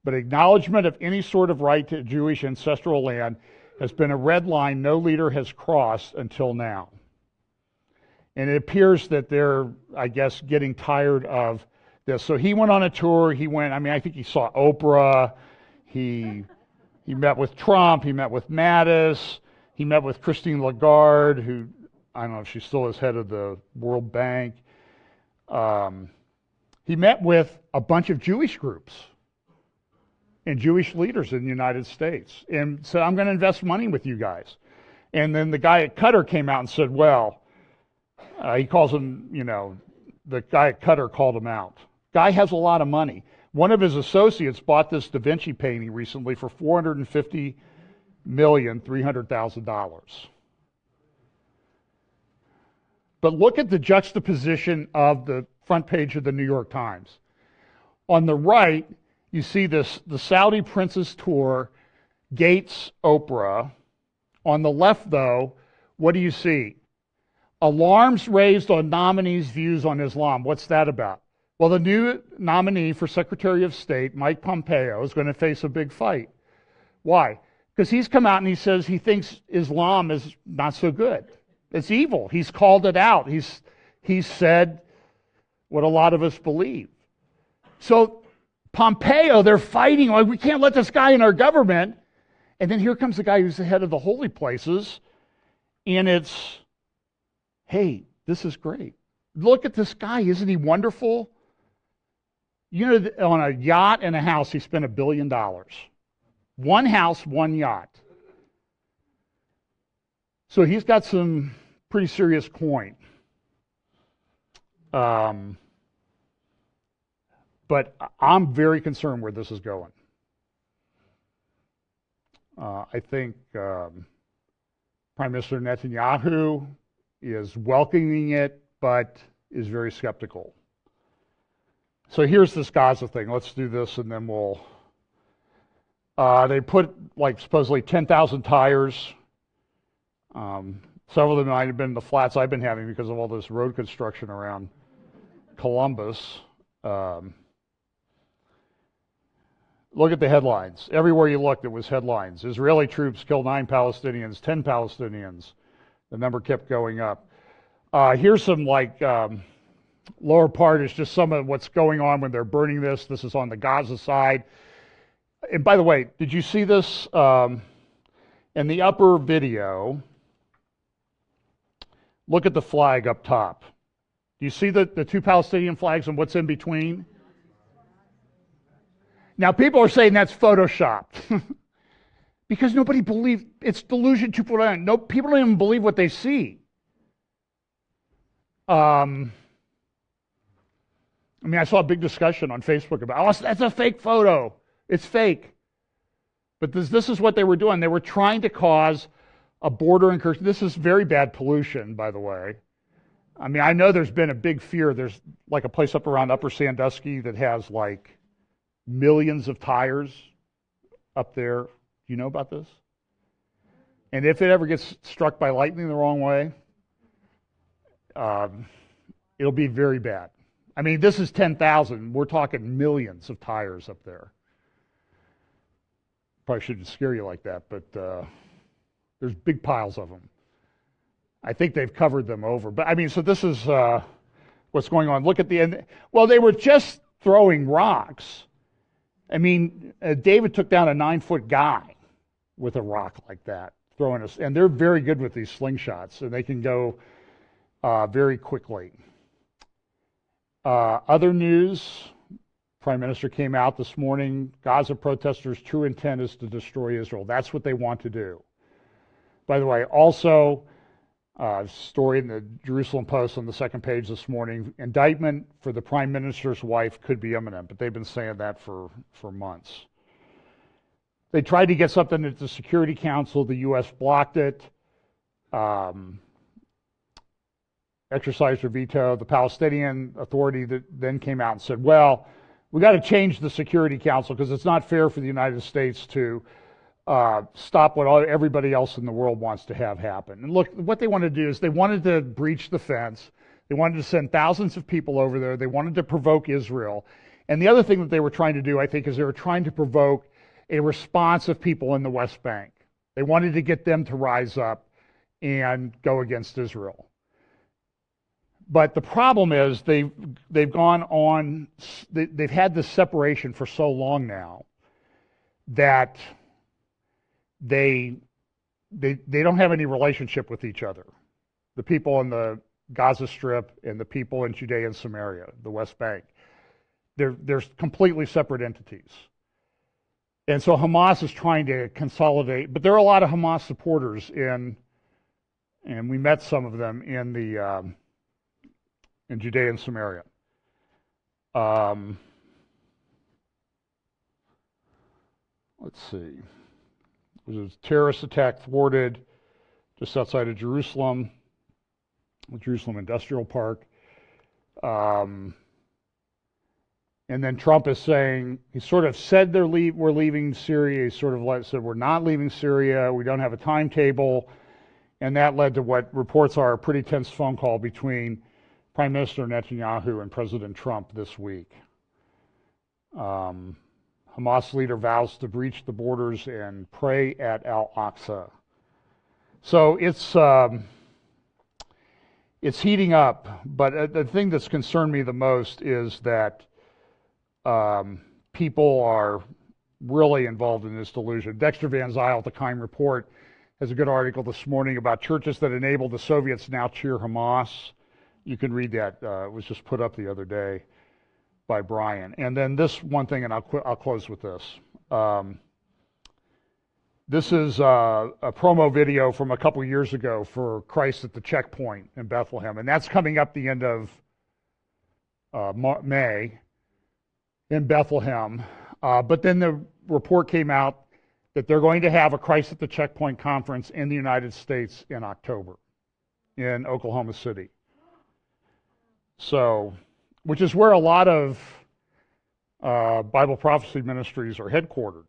but acknowledgement of any sort of right to Jewish ancestral land has been a red line no leader has crossed until now. And it appears that they're, I guess, getting tired of this. So he went on a tour. I think he saw Oprah. He met with Trump. He met with Mattis. He met with Christine Lagarde, who, I don't know if she still is head of the World Bank. He met with a bunch of Jewish groups and Jewish leaders in the United States and said, I'm going to invest money with you guys. And then the guy at Qatar came out and said, well, he calls him, the guy at Qatar called him out. Guy has a lot of money. One of his associates bought this Da Vinci painting recently for $450,300,000. But look at the juxtaposition of the front page of the New York Times. On the right, you see the Saudi Princess Tour, Gates, Oprah. On the left, though, what do you see? Alarms raised on nominees' views on Islam. What's that about? Well, the new nominee for Secretary of State, Mike Pompeo, is going to face a big fight. Why? Because he's come out and he says he thinks Islam is not so good. It's evil. He's called it out. He's said what a lot of us believe. So Pompeo, they're fighting, like, we can't let this guy in our government. And then here comes the guy who's the head of the holy places, and it's, hey, this is great. Look at this guy. Isn't he wonderful? On a yacht and a house, he spent $1 billion. One house, one yacht. So he's got some pretty serious coin. But I'm very concerned where this is going. I think Prime Minister Netanyahu is welcoming it, but is very skeptical. So here's this Gaza thing. Let's do this, and then we'll... they put, like, supposedly 10,000 tires. Several of them might have been the flats I've been having because of all this road construction around Columbus. Look at the headlines. Everywhere you looked, it was headlines. Israeli troops killed 9 Palestinians, 10 Palestinians. The number kept going up. Here's some, like, lower part is just some of what's going on when they're burning this. This is on the Gaza side. And by the way, did you see this in the upper video? Look at the flag up top. Do you see the 2 Palestinian flags and what's in between? Now, people are saying that's photoshopped because nobody believes it's Delusion 2.0. No, people don't even believe what they see. I mean, I saw a big discussion on Facebook about, oh, that's a fake photo. It's fake. But this is what they were doing. They were trying to cause a border incursion. This is very bad pollution, by the way. I mean, I know there's been a big fear. There's like a place up around Upper Sandusky that has like millions of tires up there. Do you know about this? And if it ever gets struck by lightning the wrong way, it'll be very bad. I mean, this is 10,000. We're talking millions of tires up there. Probably shouldn't scare you like that, but there's big piles of them. I think they've covered them over. But I mean, so this is what's going on. Look at the end. Well, they were just throwing rocks. I mean, David took down a 9-foot guy with a rock like that, throwing us. And they're very good with these slingshots, and they can go very quickly. Other news, Prime Minister came out this morning, Gaza protesters' true intent is to destroy Israel. That's what they want to do. By the way, also, story in the Jerusalem Post on the second page this morning, indictment for the Prime Minister's wife could be imminent, but they've been saying that for months. They tried to get something at the Security Council. The U.S. blocked it. Exercised their veto. The Palestinian Authority then came out and said, well, we got to change the Security Council because it's not fair for the United States to stop what everybody else in the world wants to have happen. And look, what they wanted to do is they wanted to breach the fence. They wanted to send thousands of people over there. They wanted to provoke Israel. And the other thing that they were trying to do, I think, is they were trying to provoke a response of people in the West Bank. They wanted to get them to rise up and go against Israel. But the problem is they've gone on, they've had this separation for so long now that they don't have any relationship with each other. The people in the Gaza Strip and the people in Judea and Samaria, the West Bank, they're completely separate entities. And so Hamas is trying to consolidate, but there are a lot of Hamas supporters and we met some of them in Judea and Samaria. Let's see. There was a terrorist attack thwarted just outside of Jerusalem, the Jerusalem Industrial Park. And then Trump is saying, he sort of said we're leaving Syria. He sort of said we're not leaving Syria. We don't have a timetable. And that led to what reports are a pretty tense phone call between Prime Minister Netanyahu and President Trump this week. Hamas leader vows to breach the borders and pray at Al-Aqsa. So it's heating up, but the thing that's concerned me the most is that people are really involved in this delusion. Dexter Van Zyl at the Keim Report has a good article this morning about churches that enabled the Soviets now cheer Hamas. You can read that. It was just put up the other day by Brian. And then this one thing, and I'll close with this. This is a promo video from a couple years ago for Christ at the Checkpoint in Bethlehem, and that's coming up the end of May in Bethlehem. But then the report came out that they're going to have a Christ at the Checkpoint conference in the United States in October in Oklahoma City. So, which is where a lot of Bible prophecy ministries are headquartered.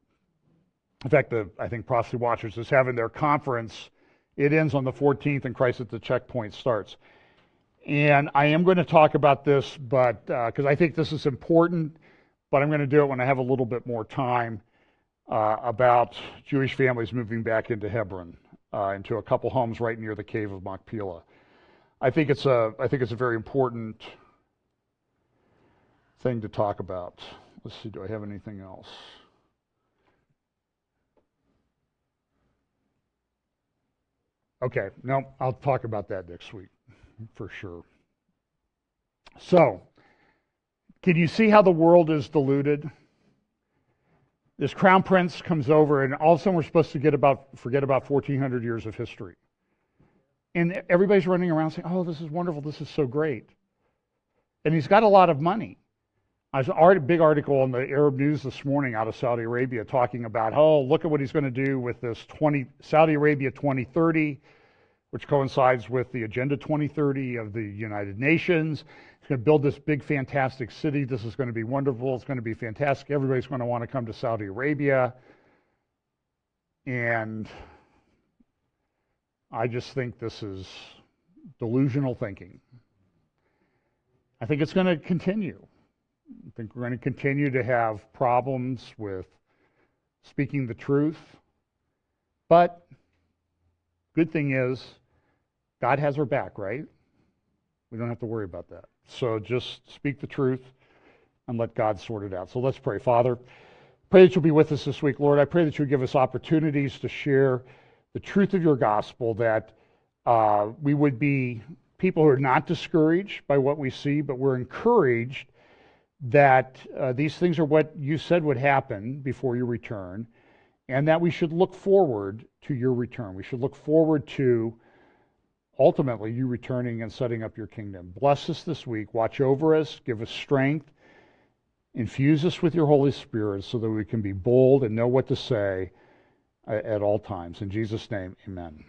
In fact, I think Prophecy Watchers is having their conference. It ends on the 14th and Christ at the Checkpoint starts. And I am going to talk about this, but because I think this is important, but I'm going to do it when I have a little bit more time, about Jewish families moving back into Hebron, into a couple homes right near the cave of Machpelah. I think it's a very important thing to talk about. Let's see, do I have anything else? Okay, no, I'll talk about that next week for sure. So, can you see how the world is deluded? This crown prince comes over, and all of a sudden we're supposed to forget about 1,400 years of history. And everybody's running around saying, oh, this is wonderful, this is so great. And he's got a lot of money. I saw a big article in the Arab News this morning out of Saudi Arabia talking about, oh, look at what he's going to do with this Saudi Arabia 2030, which coincides with the Agenda 2030 of the United Nations. He's going to build this big, fantastic city. This is going to be wonderful. It's going to be fantastic. Everybody's going to want to come to Saudi Arabia. And I just think this is delusional thinking. I think it's going to continue. I think we're going to continue to have problems with speaking the truth. But good thing is, God has our back, right? We don't have to worry about that. So just speak the truth and let God sort it out. So let's pray. Father, pray that you'll be with us this week, Lord. I pray that you'll give us opportunities to share the truth of your gospel, that we would be people who are not discouraged by what we see, but we're encouraged that these things are what you said would happen before your return, and that we should look forward to your return. We should look forward to ultimately you returning and setting up your kingdom. Bless us this week. Watch over us. Give us strength. Infuse us with your Holy Spirit so that we can be bold and know what to say at all times. In Jesus' name, amen.